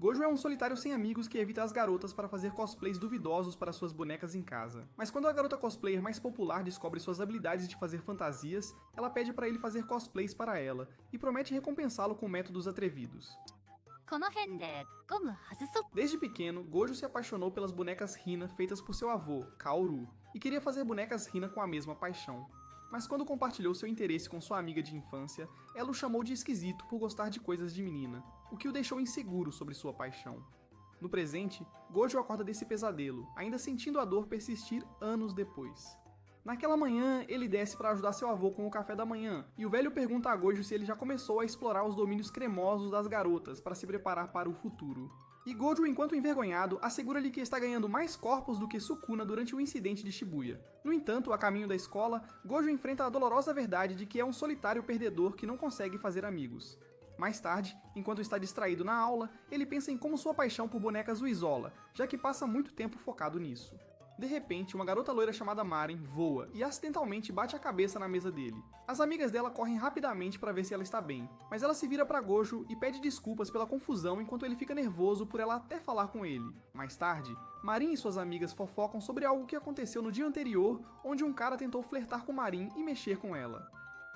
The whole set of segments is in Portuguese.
Gojo é um solitário sem amigos que evita as garotas para fazer cosplays duvidosos para suas bonecas em casa. Mas quando a garota cosplayer mais popular descobre suas habilidades de fazer fantasias, ela pede para ele fazer cosplays para ela, e promete recompensá-lo com métodos atrevidos. Desde pequeno, Gojo se apaixonou pelas bonecas Hina feitas por seu avô, Kaoru, e queria fazer bonecas Hina com a mesma paixão. Mas quando compartilhou seu interesse com sua amiga de infância, ela o chamou de esquisito por gostar de coisas de menina, o que o deixou inseguro sobre sua paixão. No presente, Gojo acorda desse pesadelo, ainda sentindo a dor persistir anos depois. Naquela manhã, ele desce para ajudar seu avô com o café da manhã, e o velho pergunta a Gojo se ele já começou a explorar os domínios cremosos das garotas para se preparar para o futuro. E Gojo, enquanto envergonhado, assegura-lhe que está ganhando mais corpos do que Sukuna durante o incidente de Shibuya. No entanto, a caminho da escola, Gojo enfrenta a dolorosa verdade de que é um solitário perdedor que não consegue fazer amigos. Mais tarde, enquanto está distraído na aula, ele pensa em como sua paixão por bonecas o isola, já que passa muito tempo focado nisso. De repente, uma garota loira chamada Marin voa e acidentalmente bate a cabeça na mesa dele. As amigas dela correm rapidamente para ver se ela está bem, mas ela se vira para Gojo e pede desculpas pela confusão enquanto ele fica nervoso por ela até falar com ele. Mais tarde, Marin e suas amigas fofocam sobre algo que aconteceu no dia anterior, onde um cara tentou flertar com Marin e mexer com ela.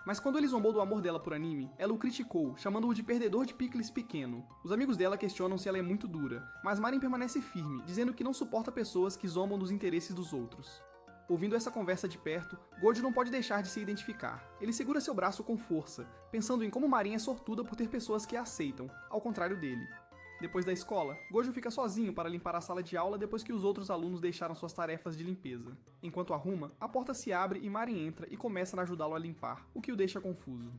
Mas quando ele zombou do amor dela por anime, ela o criticou, chamando-o de perdedor de picles pequeno. Os amigos dela questionam se ela é muito dura, mas Marin permanece firme, dizendo que não suporta pessoas que zombam dos interesses dos outros. Ouvindo essa conversa de perto, Gojo não pode deixar de se identificar. Ele segura seu braço com força, pensando em como Marin é sortuda por ter pessoas que a aceitam, ao contrário dele. Depois da escola, Gojo fica sozinho para limpar a sala de aula depois que os outros alunos deixaram suas tarefas de limpeza. Enquanto arruma, a porta se abre e Marin entra e começa a ajudá-lo a limpar, o que o deixa confuso.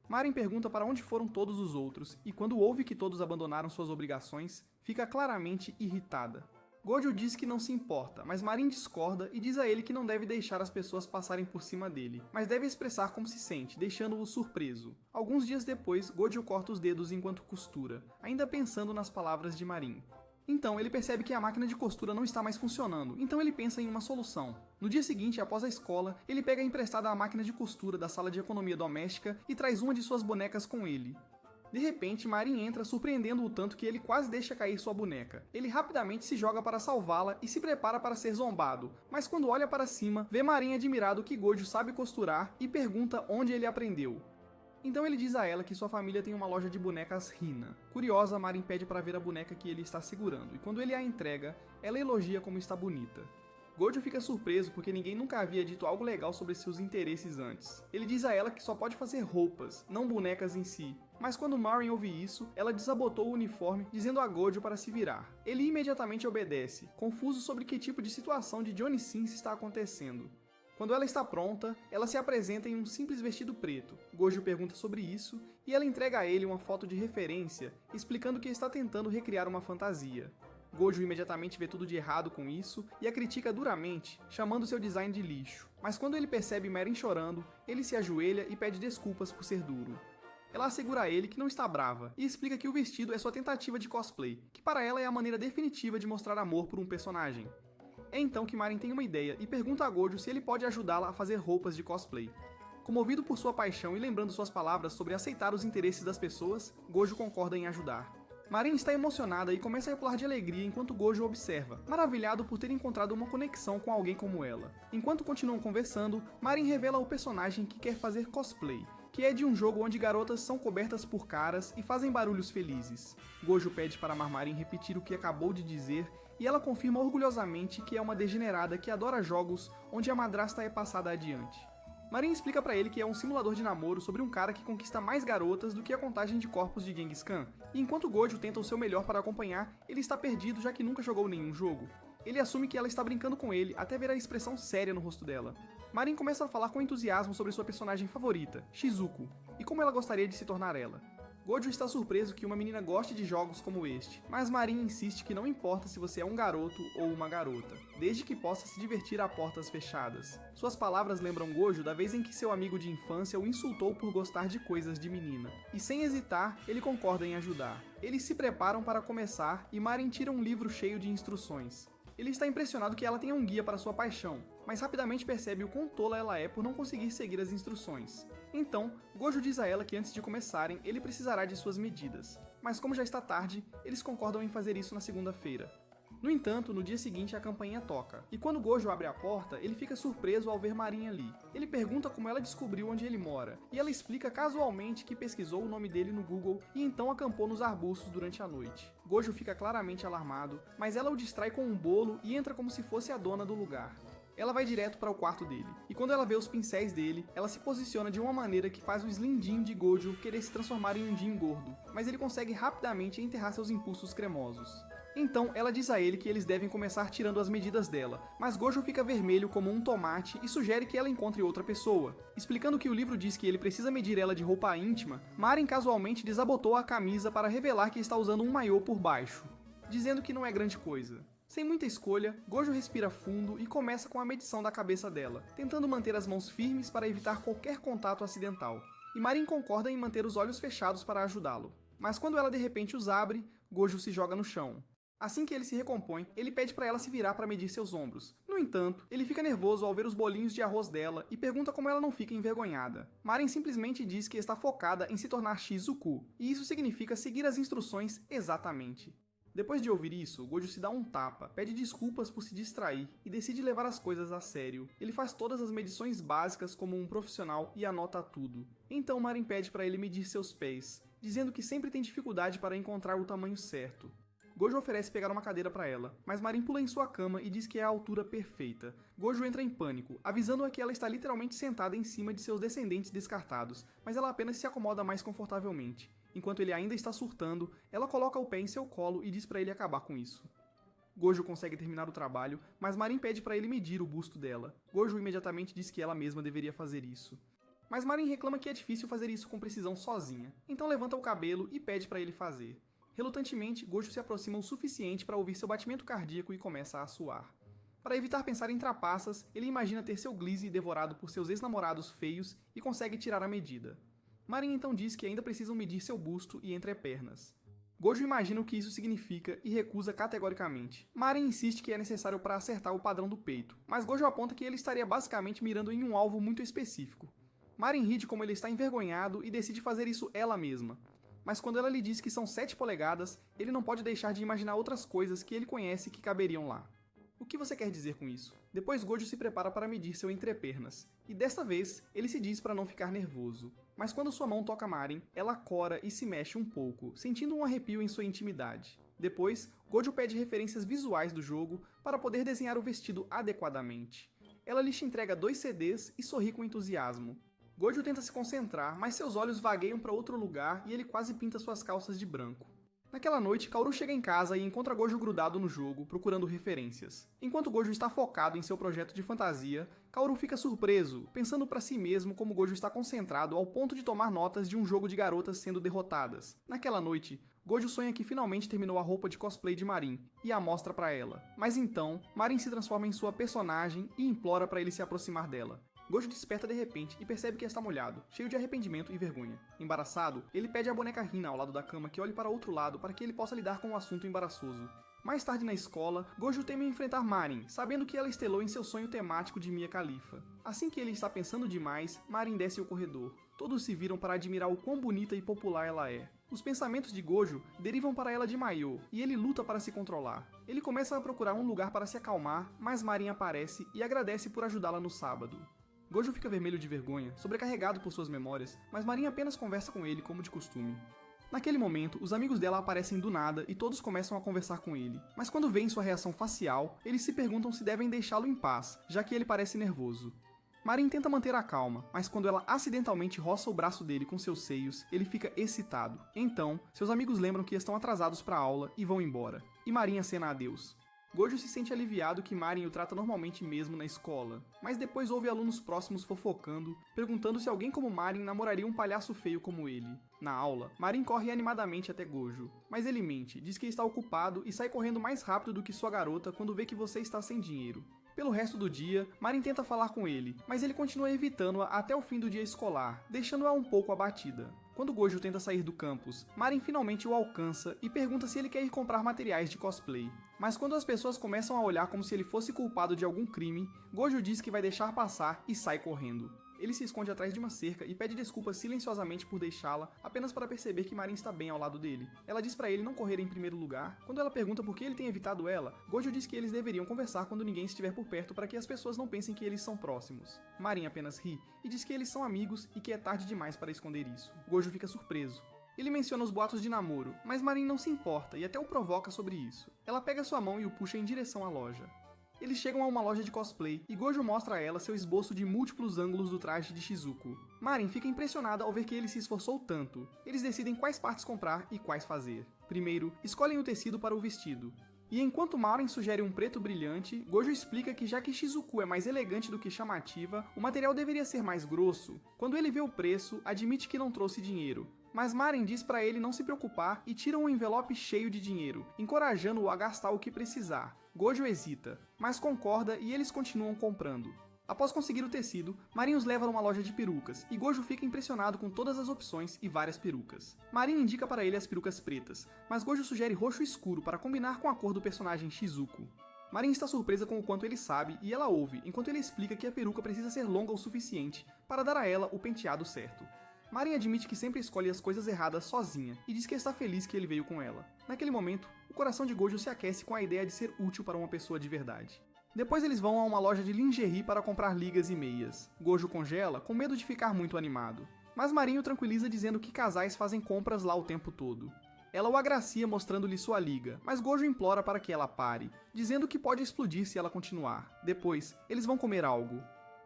Marin pergunta para onde foram todos os outros e quando ouve que todos abandonaram suas obrigações, fica claramente irritada. Gojo diz que não se importa, mas Marin discorda e diz a ele que não deve deixar as pessoas passarem por cima dele, mas deve expressar como se sente, deixando-o surpreso. Alguns dias depois, Gojo corta os dedos enquanto costura, ainda pensando nas palavras de Marin. Então, ele percebe que a máquina de costura não está mais funcionando, então ele pensa em uma solução. No dia seguinte, após a escola, ele pega emprestada a máquina de costura da sala de economia doméstica e traz uma de suas bonecas com ele. De repente, Marin entra surpreendendo-o tanto que ele quase deixa cair sua boneca. Ele rapidamente se joga para salvá-la e se prepara para ser zombado, mas quando olha para cima, vê Marin admirado que Gojo sabe costurar e pergunta onde ele aprendeu. Então ele diz a ela que sua família tem uma loja de bonecas Hina. Curiosa, Marin pede para ver a boneca que ele está segurando, e quando ele a entrega, ela elogia como está bonita. Gojo fica surpreso porque ninguém nunca havia dito algo legal sobre seus interesses antes. Ele diz a ela que só pode fazer roupas, não bonecas em si. Mas quando Marin ouve isso, ela desabotou o uniforme, dizendo a Gojo para se virar. Ele imediatamente obedece, confuso sobre que tipo de situação de Johnny Sins está acontecendo. Quando ela está pronta, ela se apresenta em um simples vestido preto. Gojo pergunta sobre isso, e ela entrega a ele uma foto de referência, explicando que está tentando recriar uma fantasia. Gojo imediatamente vê tudo de errado com isso e a critica duramente, chamando seu design de lixo. Mas quando ele percebe Marin chorando, ele se ajoelha e pede desculpas por ser duro. Ela assegura a ele que não está brava e explica que o vestido é sua tentativa de cosplay, que para ela é a maneira definitiva de mostrar amor por um personagem. É então que Marin tem uma ideia e pergunta a Gojo se ele pode ajudá-la a fazer roupas de cosplay. Comovido por sua paixão e lembrando suas palavras sobre aceitar os interesses das pessoas, Gojo concorda em ajudar. Marin está emocionada e começa a pular de alegria enquanto Gojo observa, maravilhado por ter encontrado uma conexão com alguém como ela. Enquanto continuam conversando, Marin revela o personagem que quer fazer cosplay, que é de um jogo onde garotas são cobertas por caras e fazem barulhos felizes. Gojo pede para Marin repetir o que acabou de dizer e ela confirma orgulhosamente que é uma degenerada que adora jogos onde a madrasta é passada adiante. Marin explica pra ele que é um simulador de namoro sobre um cara que conquista mais garotas do que a contagem de corpos de Genghis Khan, e enquanto Gojo tenta o seu melhor para acompanhar, ele está perdido já que nunca jogou nenhum jogo. Ele assume que ela está brincando com ele até ver a expressão séria no rosto dela. Marin começa a falar com entusiasmo sobre sua personagem favorita, Shizuko, e como ela gostaria de se tornar ela. Gojo está surpreso que uma menina goste de jogos como este, mas Marin insiste que não importa se você é um garoto ou uma garota, desde que possa se divertir a portas fechadas. Suas palavras lembram Gojo da vez em que seu amigo de infância o insultou por gostar de coisas de menina, e sem hesitar, ele concorda em ajudar. Eles se preparam para começar e Marin tira um livro cheio de instruções. Ele está impressionado que ela tenha um guia para sua paixão, mas rapidamente percebe o quão tola ela é por não conseguir seguir as instruções. Então, Gojo diz a ela que antes de começarem, ele precisará de suas medidas. mas como já está tarde, eles concordam em fazer isso na segunda-feira. No entanto, no dia seguinte a campainha toca, e quando Gojo abre a porta, ele fica surpreso ao ver Marin ali. Ele pergunta como ela descobriu onde ele mora, e ela explica casualmente que pesquisou o nome dele no Google e então acampou nos arbustos durante a noite. Gojo fica claramente alarmado, mas ela o distrai com um bolo e entra como se fosse a dona do lugar. Ela vai direto para o quarto dele, e quando ela vê os pincéis dele, ela se posiciona de uma maneira que faz o Slim Jim de Gojo querer se transformar em um Jim gordo, mas ele consegue rapidamente enterrar seus impulsos cremosos. Então, ela diz a ele que eles devem começar tirando as medidas dela, mas Gojo fica vermelho como um tomate e sugere que ela encontre outra pessoa. Explicando que o livro diz que ele precisa medir ela de roupa íntima, Marin casualmente desabotou a camisa para revelar que está usando um maiô por baixo, dizendo que não é grande coisa. Sem muita escolha, Gojo respira fundo e começa com a medição da cabeça dela, tentando manter as mãos firmes para evitar qualquer contato acidental. E Marin concorda em manter os olhos fechados para ajudá-lo. Mas quando ela de repente os abre, Gojo se joga no chão. Assim que ele se recompõe, ele pede para ela se virar para medir seus ombros. No entanto, ele fica nervoso ao ver os bolinhos de arroz dela e pergunta como ela não fica envergonhada. Marin simplesmente diz que está focada em se tornar Shizuku, e isso significa seguir as instruções exatamente. Depois de ouvir isso, Gojo se dá um tapa, pede desculpas por se distrair e decide levar as coisas a sério. Ele faz todas as medições básicas como um profissional e anota tudo. Então Marin pede para ele medir seus pés, dizendo que sempre tem dificuldade para encontrar o tamanho certo. Gojo oferece pegar uma cadeira para ela, mas Marin pula em sua cama e diz que é a altura perfeita. Gojo entra em pânico, avisando-a que ela está literalmente sentada em cima de seus descendentes descartados, mas ela apenas se acomoda mais confortavelmente. Enquanto ele ainda está surtando, ela coloca o pé em seu colo e diz para ele acabar com isso. Gojo consegue terminar o trabalho, mas Marin pede para ele medir o busto dela. Gojo imediatamente diz que ela mesma deveria fazer isso. Mas Marin reclama que é difícil fazer isso com precisão sozinha, então levanta o cabelo e pede para ele fazer. Relutantemente, Gojo se aproxima o suficiente para ouvir seu batimento cardíaco e começa a suar. Para evitar pensar em trapaças, ele imagina ter seu Glizzy devorado por seus ex-namorados feios e consegue tirar a medida. Marin então diz que ainda precisam medir seu busto e entrepernas. Gojo imagina o que isso significa e recusa categoricamente. Marin insiste que é necessário para acertar o padrão do peito, mas Gojo aponta que ele estaria basicamente mirando em um alvo muito específico. Marin ri de como ele está envergonhado e decide fazer isso ela mesma. Mas quando ela lhe diz que são 7 polegadas, ele não pode deixar de imaginar outras coisas que ele conhece que caberiam lá. O que você quer dizer com isso? Depois Gojo se prepara para medir seu entrepernas, e desta vez ele se diz para não ficar nervoso. Mas quando sua mão toca Marin, ela cora e se mexe um pouco, sentindo um arrepio em sua intimidade. Depois, Gojo pede referências visuais do jogo para poder desenhar o vestido adequadamente. Ela lhe entrega 2 CDs e sorri com entusiasmo. Gojo tenta se concentrar, mas seus olhos vagueiam para outro lugar e ele quase pinta suas calças de branco. Naquela noite, Kaoru chega em casa e encontra Gojo grudado no jogo, procurando referências. Enquanto Gojo está focado em seu projeto de fantasia, Kaoru fica surpreso, pensando para si mesmo como Gojo está concentrado ao ponto de tomar notas de um jogo de garotas sendo derrotadas. Naquela noite, Gojo sonha que finalmente terminou a roupa de cosplay de Marin e a mostra para ela. Mas então, Marin se transforma em sua personagem e implora para ele se aproximar dela. Gojo desperta de repente e percebe que está molhado, cheio de arrependimento e vergonha. Embaraçado, ele pede à boneca Hina ao lado da cama que olhe para outro lado para que ele possa lidar com o assunto embaraçoso. Mais tarde na escola, Gojo teme enfrentar Marin, sabendo que ela estelou em seu sonho temático de Mia Khalifa. Assim que ele está pensando demais, Marin desce o corredor. Todos se viram para admirar o quão bonita e popular ela é. Os pensamentos de Gojo derivam para ela de maiô, e ele luta para se controlar. Ele começa a procurar um lugar para se acalmar, mas Marin aparece e agradece por ajudá-la no sábado. Gojo fica vermelho de vergonha, sobrecarregado por suas memórias, mas Marin apenas conversa com ele como de costume. Naquele momento, os amigos dela aparecem do nada e todos começam a conversar com ele. Mas quando veem sua reação facial, eles se perguntam se devem deixá-lo em paz, já que ele parece nervoso. Marin tenta manter a calma, mas quando ela acidentalmente roça o braço dele com seus seios, ele fica excitado. Então, seus amigos lembram que estão atrasados para a aula e vão embora. E Marin acena adeus. Gojo se sente aliviado que Marin o trata normalmente mesmo na escola, mas depois ouve alunos próximos fofocando, perguntando se alguém como Marin namoraria um palhaço feio como ele. Na aula, Marin corre animadamente até Gojo, mas ele mente, diz que está ocupado e sai correndo mais rápido do que sua garota quando vê que você está sem dinheiro. Pelo resto do dia, Marin tenta falar com ele, mas ele continua evitando-a até o fim do dia escolar, deixando-a um pouco abatida. Quando Gojo tenta sair do campus, Marin finalmente o alcança e pergunta se ele quer ir comprar materiais de cosplay. Mas quando as pessoas começam a olhar como se ele fosse culpado de algum crime, Gojo diz que vai deixar passar e sai correndo. Ele se esconde atrás de uma cerca e pede desculpas silenciosamente por deixá-la, apenas para perceber que Marin está bem ao lado dele. Ela diz para ele não correr em primeiro lugar. Quando ela pergunta por que ele tem evitado ela, Gojo diz que eles deveriam conversar quando ninguém estiver por perto para que as pessoas não pensem que eles são próximos. Marin apenas ri e diz que eles são amigos e que é tarde demais para esconder isso. Gojo fica surpreso. Ele menciona os boatos de namoro, mas Marin não se importa e até o provoca sobre isso. Ela pega sua mão e o puxa em direção à loja. Eles chegam a uma loja de cosplay e Gojo mostra a ela seu esboço de múltiplos ângulos do traje de Shizuko. Marin fica impressionada ao ver que ele se esforçou tanto. Eles decidem quais partes comprar e quais fazer. Primeiro, escolhem o tecido para o vestido. E enquanto Marin sugere um preto brilhante, Gojo explica que já que Shizuku é mais elegante do que chamativa, o material deveria ser mais grosso. Quando ele vê o preço, admite que não trouxe dinheiro. Mas Marin diz para ele não se preocupar e tira um envelope cheio de dinheiro, encorajando-o a gastar o que precisar. Gojo hesita, mas concorda e eles continuam comprando. Após conseguir o tecido, Marin os leva numa loja de perucas, e Gojo fica impressionado com todas as opções e várias perucas. Marin indica para ele as perucas pretas, mas Gojo sugere roxo escuro para combinar com a cor do personagem Shizuko. Marin está surpresa com o quanto ele sabe e ela ouve, enquanto ele explica que a peruca precisa ser longa o suficiente para dar a ela o penteado certo. Marin admite que sempre escolhe as coisas erradas sozinha e diz que está feliz que ele veio com ela. Naquele momento, o coração de Gojo se aquece com a ideia de ser útil para uma pessoa de verdade. Depois eles vão a uma loja de lingerie para comprar ligas e meias. Gojo congela, com medo de ficar muito animado. Mas Marin o tranquiliza dizendo que casais fazem compras lá o tempo todo. Ela o agracia mostrando-lhe sua liga, mas Gojo implora para que ela pare, dizendo que pode explodir se ela continuar. Depois, eles vão comer algo.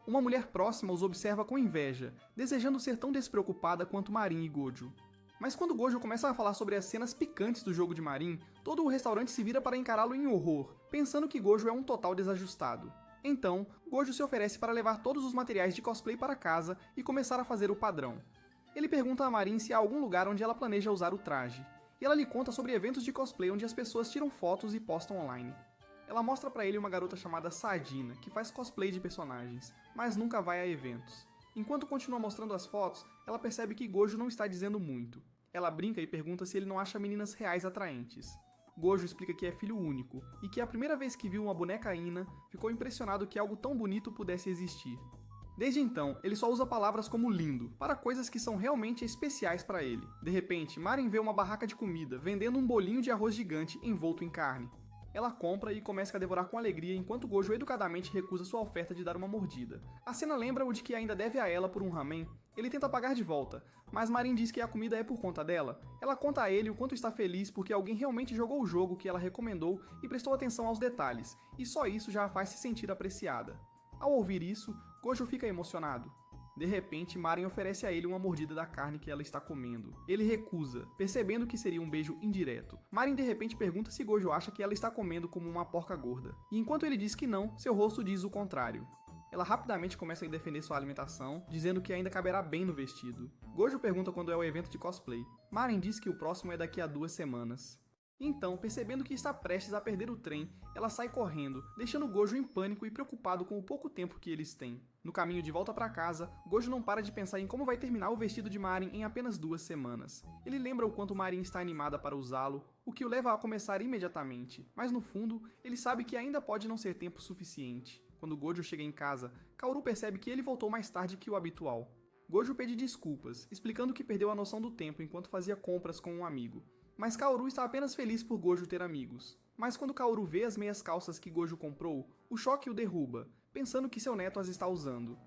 Uma mulher próxima os observa com inveja, desejando ser tão despreocupada quanto Marin e Gojo. Mas quando Gojo começa a falar sobre as cenas picantes do jogo de Marin, todo o restaurante se vira para encará-lo em horror, pensando que Gojo é um total desajustado. Então, Gojo se oferece para levar todos os materiais de cosplay para casa e começar a fazer o padrão. Ele pergunta a Marin se há algum lugar onde ela planeja usar o traje, e ela lhe conta sobre eventos de cosplay onde as pessoas tiram fotos e postam online. Ela mostra para ele uma garota chamada Sardina, que faz cosplay de personagens, mas nunca vai a eventos. Enquanto continua mostrando as fotos, ela percebe que Gojo não está dizendo muito. Ela brinca e pergunta se ele não acha meninas reais atraentes. Gojo explica que é filho único, e que a primeira vez que viu uma boneca Ina, ficou impressionado que algo tão bonito pudesse existir. Desde então, ele só usa palavras como lindo, para coisas que são realmente especiais para ele. De repente, Marin vê uma barraca de comida, vendendo um bolinho de arroz gigante envolto em carne. Ela compra e começa a devorar com alegria enquanto Gojo educadamente recusa sua oferta de dar uma mordida. A cena lembra-o de que ainda deve a ela por um ramen. Ele tenta pagar de volta, mas Marin diz que a comida é por conta dela. Ela conta a ele o quanto está feliz porque alguém realmente jogou o jogo que ela recomendou e prestou atenção aos detalhes, e só isso já a faz se sentir apreciada. Ao ouvir isso, Gojo fica emocionado. De repente, Marin oferece a ele uma mordida da carne que ela está comendo. Ele recusa, percebendo que seria um beijo indireto. Marin de repente pergunta se Gojo acha que ela está comendo como uma porca gorda. E enquanto ele diz que não, seu rosto diz o contrário. Ela rapidamente começa a defender sua alimentação, dizendo que ainda caberá bem no vestido. Gojo pergunta quando é o evento de cosplay. Marin diz que o próximo é daqui a 2 semanas. Então, percebendo que está prestes a perder o trem, ela sai correndo, deixando Gojo em pânico e preocupado com o pouco tempo que eles têm. No caminho de volta para casa, Gojo não para de pensar em como vai terminar o vestido de Marin em apenas 2 semanas. Ele lembra o quanto Marin está animada para usá-lo, o que o leva a começar imediatamente, mas no fundo, ele sabe que ainda pode não ser tempo suficiente. Quando Gojo chega em casa, Kaoru percebe que ele voltou mais tarde que o habitual. Gojo pede desculpas, explicando que perdeu a noção do tempo enquanto fazia compras com um amigo. Mas Kaoru está apenas feliz por Gojo ter amigos. Mas quando Kaoru vê as meias calças que Gojo comprou, o choque o derruba, pensando que seu neto as está usando.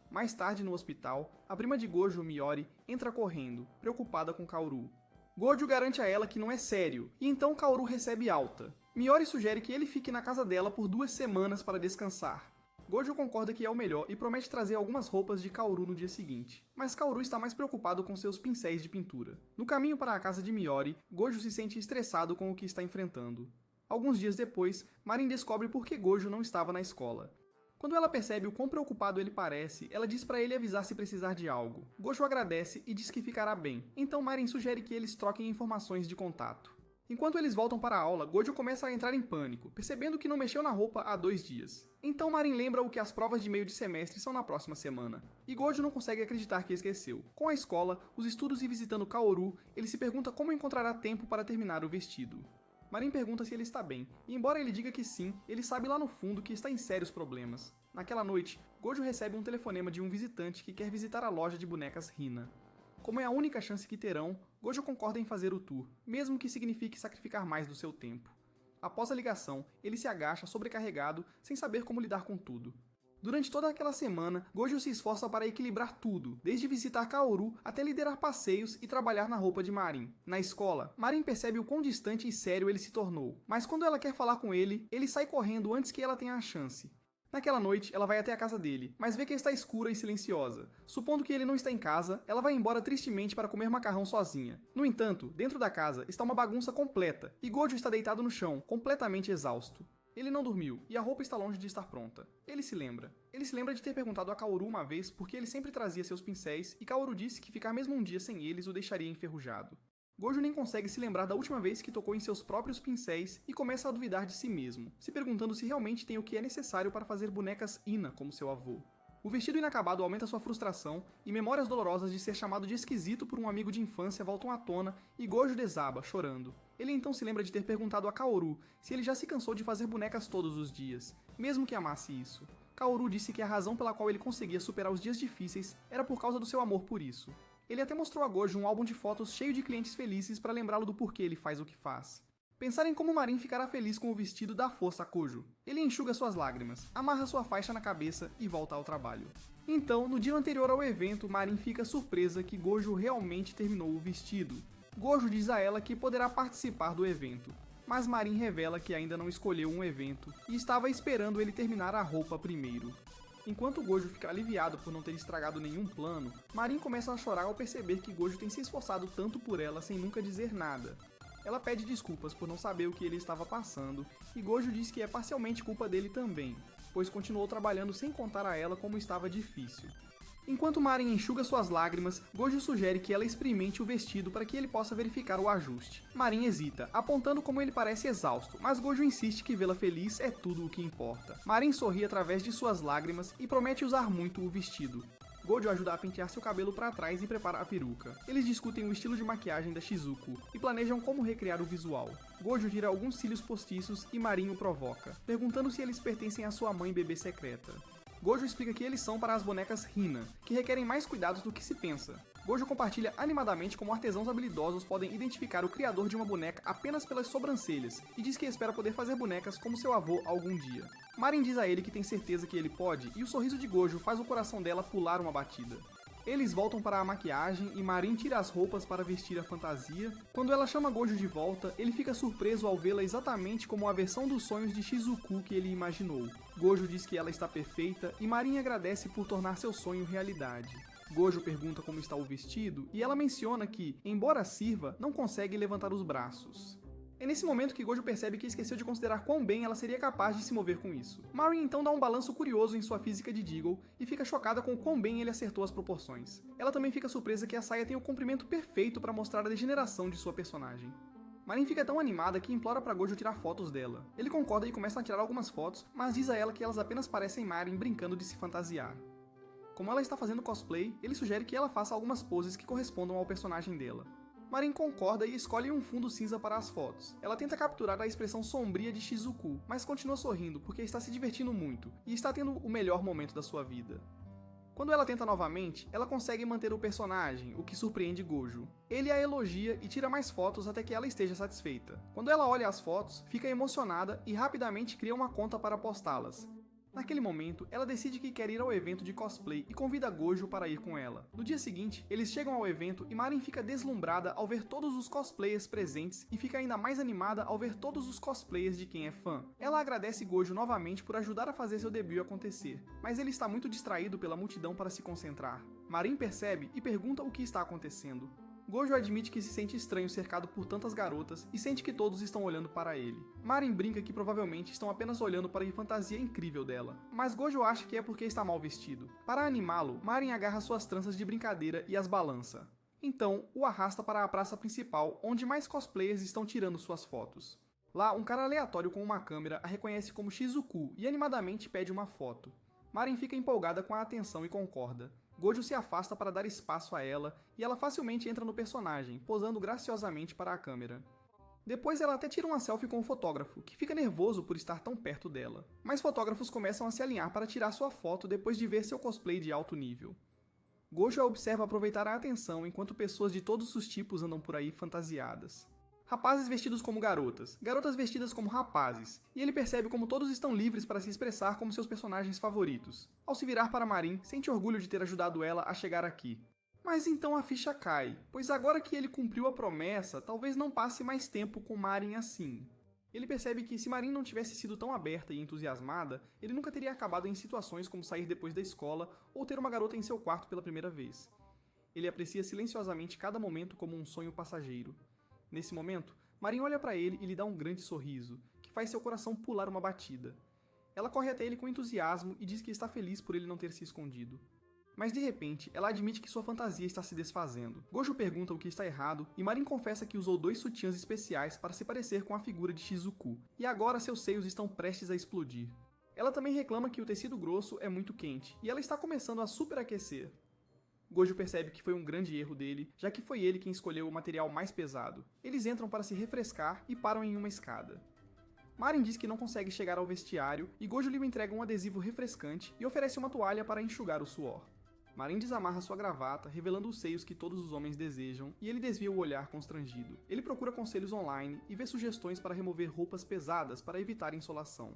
Mais tarde no hospital, a prima de Gojo, Miori, entra correndo, preocupada com Kaoru. Gojo garante a ela que não é sério, e então Kaoru recebe alta. Miori sugere que ele fique na casa dela por 2 semanas para descansar. Gojo concorda que é o melhor e promete trazer algumas roupas de Kaoru no dia seguinte, mas Kaoru está mais preocupado com seus pincéis de pintura. No caminho para a casa de Miori, Gojo se sente estressado com o que está enfrentando. Alguns dias depois, Marin descobre por que Gojo não estava na escola. Quando ela percebe o quão preocupado ele parece, ela diz para ele avisar se precisar de algo. Gojo agradece e diz que ficará bem, então Marin sugere que eles troquem informações de contato. Enquanto eles voltam para a aula, Gojo começa a entrar em pânico, percebendo que não mexeu na roupa há 2 dias. Então Marin lembra-o que as provas de meio de semestre são na próxima semana, e Gojo não consegue acreditar que esqueceu. Com a escola, os estudos e visitando Kaoru, ele se pergunta como encontrará tempo para terminar o vestido. Marin pergunta se ele está bem, e embora ele diga que sim, ele sabe lá no fundo que está em sérios problemas. Naquela noite, Gojo recebe um telefonema de um visitante que quer visitar a loja de bonecas Hina. Como é a única chance que terão, Gojo concorda em fazer o tour, mesmo que signifique sacrificar mais do seu tempo. Após a ligação, ele se agacha sobrecarregado, sem saber como lidar com tudo. Durante toda aquela semana, Gojo se esforça para equilibrar tudo, desde visitar Kaoru até liderar passeios e trabalhar na roupa de Marin. Na escola, Marin percebe o quão distante e sério ele se tornou, mas quando ela quer falar com ele, ele sai correndo antes que ela tenha a chance. Naquela noite, ela vai até a casa dele, mas vê que está escura e silenciosa. Supondo que ele não está em casa, ela vai embora tristemente para comer macarrão sozinha. No entanto, dentro da casa está uma bagunça completa, e Gojo está deitado no chão, completamente exausto. Ele não dormiu, e a roupa está longe de estar pronta. Ele se lembra. Ele se lembra de ter perguntado a Kaoru uma vez porque ele sempre trazia seus pincéis, e Kaoru disse que ficar mesmo um dia sem eles o deixaria enferrujado. Gojo nem consegue se lembrar da última vez que tocou em seus próprios pincéis e começa a duvidar de si mesmo, se perguntando se realmente tem o que é necessário para fazer bonecas Hina como seu avô. O vestido inacabado aumenta sua frustração e memórias dolorosas de ser chamado de esquisito por um amigo de infância voltam à tona e Gojo desaba, chorando. Ele então se lembra de ter perguntado a Kaoru se ele já se cansou de fazer bonecas todos os dias, mesmo que amasse isso. Kaoru disse que a razão pela qual ele conseguia superar os dias difíceis era por causa do seu amor por isso. Ele até mostrou a Gojo um álbum de fotos cheio de clientes felizes para lembrá-lo do porquê ele faz o que faz. Pensar em como Marin ficará feliz com o vestido dá força a Gojo. Ele enxuga suas lágrimas, amarra sua faixa na cabeça e volta ao trabalho. Então, no dia anterior ao evento, Marin fica surpresa que Gojo realmente terminou o vestido. Gojo diz a ela que poderá participar do evento, mas Marin revela que ainda não escolheu um evento e estava esperando ele terminar a roupa primeiro. Enquanto Gojo fica aliviado por não ter estragado nenhum plano, Marin começa a chorar ao perceber que Gojo tem se esforçado tanto por ela sem nunca dizer nada. Ela pede desculpas por não saber o que ele estava passando, e Gojo diz que é parcialmente culpa dele também, pois continuou trabalhando sem contar a ela como estava difícil. Enquanto Marin enxuga suas lágrimas, Gojo sugere que ela experimente o vestido para que ele possa verificar o ajuste. Marin hesita, apontando como ele parece exausto, mas Gojo insiste que vê-la feliz é tudo o que importa. Marin sorri através de suas lágrimas e promete usar muito o vestido. Gojo ajuda a pentear seu cabelo para trás e prepara a peruca. Eles discutem o estilo de maquiagem da Shizuku e planejam como recriar o visual. Gojo tira alguns cílios postiços e Marin o provoca, perguntando se eles pertencem à sua mãe bebê secreta. Gojo explica que eles são para as bonecas Hina, que requerem mais cuidados do que se pensa. Gojo compartilha animadamente como artesãos habilidosos podem identificar o criador de uma boneca apenas pelas sobrancelhas, e diz que espera poder fazer bonecas como seu avô algum dia. Marin diz a ele que tem certeza que ele pode, e o sorriso de Gojo faz o coração dela pular uma batida. Eles voltam para a maquiagem e Marin tira as roupas para vestir a fantasia. Quando ela chama Gojo de volta, ele fica surpreso ao vê-la exatamente como a versão dos sonhos de Shizuku que ele imaginou. Gojo diz que ela está perfeita e Marin agradece por tornar seu sonho realidade. Gojo pergunta como está o vestido e ela menciona que, embora sirva, não consegue levantar os braços. É nesse momento que Gojo percebe que esqueceu de considerar quão bem ela seria capaz de se mover com isso. Marin então dá um balanço curioso em sua física de Deagle e fica chocada com quão bem ele acertou as proporções. Ela também fica surpresa que a saia tem o comprimento perfeito para mostrar a degeneração de sua personagem. Marin fica tão animada que implora para Gojo tirar fotos dela. Ele concorda e começa a tirar algumas fotos, mas diz a ela que elas apenas parecem Marin brincando de se fantasiar. Como ela está fazendo cosplay, ele sugere que ela faça algumas poses que correspondam ao personagem dela. Marin concorda e escolhe um fundo cinza para as fotos. Ela tenta capturar a expressão sombria de Shizuku, mas continua sorrindo porque está se divertindo muito e está tendo o melhor momento da sua vida. Quando ela tenta novamente, ela consegue manter o personagem, o que surpreende Gojo. Ele a elogia e tira mais fotos até que ela esteja satisfeita. Quando ela olha as fotos, fica emocionada e rapidamente cria uma conta para postá-las. Naquele momento, ela decide que quer ir ao evento de cosplay e convida Gojo para ir com ela. No dia seguinte, eles chegam ao evento e Marin fica deslumbrada ao ver todos os cosplayers presentes e fica ainda mais animada ao ver todos os cosplayers de quem é fã. Ela agradece Gojo novamente por ajudar a fazer seu debut acontecer, mas ele está muito distraído pela multidão para se concentrar. Marin percebe e pergunta o que está acontecendo. Gojo admite que se sente estranho cercado por tantas garotas e sente que todos estão olhando para ele. Marin brinca que provavelmente estão apenas olhando para a fantasia incrível dela, mas Gojo acha que é porque está mal vestido. Para animá-lo, Marin agarra suas tranças de brincadeira e as balança. Então, o arrasta para a praça principal, onde mais cosplayers estão tirando suas fotos. Lá, um cara aleatório com uma câmera a reconhece como Shizuku e animadamente pede uma foto. Marin fica empolgada com a atenção e concorda. Gojo se afasta para dar espaço a ela, e ela facilmente entra no personagem, posando graciosamente para a câmera. Depois ela até tira uma selfie com o fotógrafo, que fica nervoso por estar tão perto dela. Mas fotógrafos começam a se alinhar para tirar sua foto depois de ver seu cosplay de alto nível. Gojo a observa aproveitar a atenção enquanto pessoas de todos os tipos andam por aí fantasiadas. Rapazes vestidos como garotas, garotas vestidas como rapazes, e ele percebe como todos estão livres para se expressar como seus personagens favoritos. Ao se virar para Marin, sente orgulho de ter ajudado ela a chegar aqui. Mas então a ficha cai, pois agora que ele cumpriu a promessa, talvez não passe mais tempo com Marin assim. Ele percebe que se Marin não tivesse sido tão aberta e entusiasmada, ele nunca teria acabado em situações como sair depois da escola ou ter uma garota em seu quarto pela primeira vez. Ele aprecia silenciosamente cada momento como um sonho passageiro. Nesse momento, Marin olha para ele e lhe dá um grande sorriso, que faz seu coração pular uma batida. Ela corre até ele com entusiasmo e diz que está feliz por ele não ter se escondido. Mas de repente, ela admite que sua fantasia está se desfazendo. Gojo pergunta o que está errado e Marin confessa que usou 2 sutiãs especiais para se parecer com a figura de Shizuku, e agora seus seios estão prestes a explodir. Ela também reclama que o tecido grosso é muito quente, e ela está começando a superaquecer. Gojo percebe que foi um grande erro dele, já que foi ele quem escolheu o material mais pesado. Eles entram para se refrescar e param em uma escada. Marin diz que não consegue chegar ao vestiário, e Gojo lhe entrega um adesivo refrescante e oferece uma toalha para enxugar o suor. Marin desamarra sua gravata, revelando os seios que todos os homens desejam, e ele desvia o olhar constrangido. Ele procura conselhos online e vê sugestões para remover roupas pesadas para evitar insolação.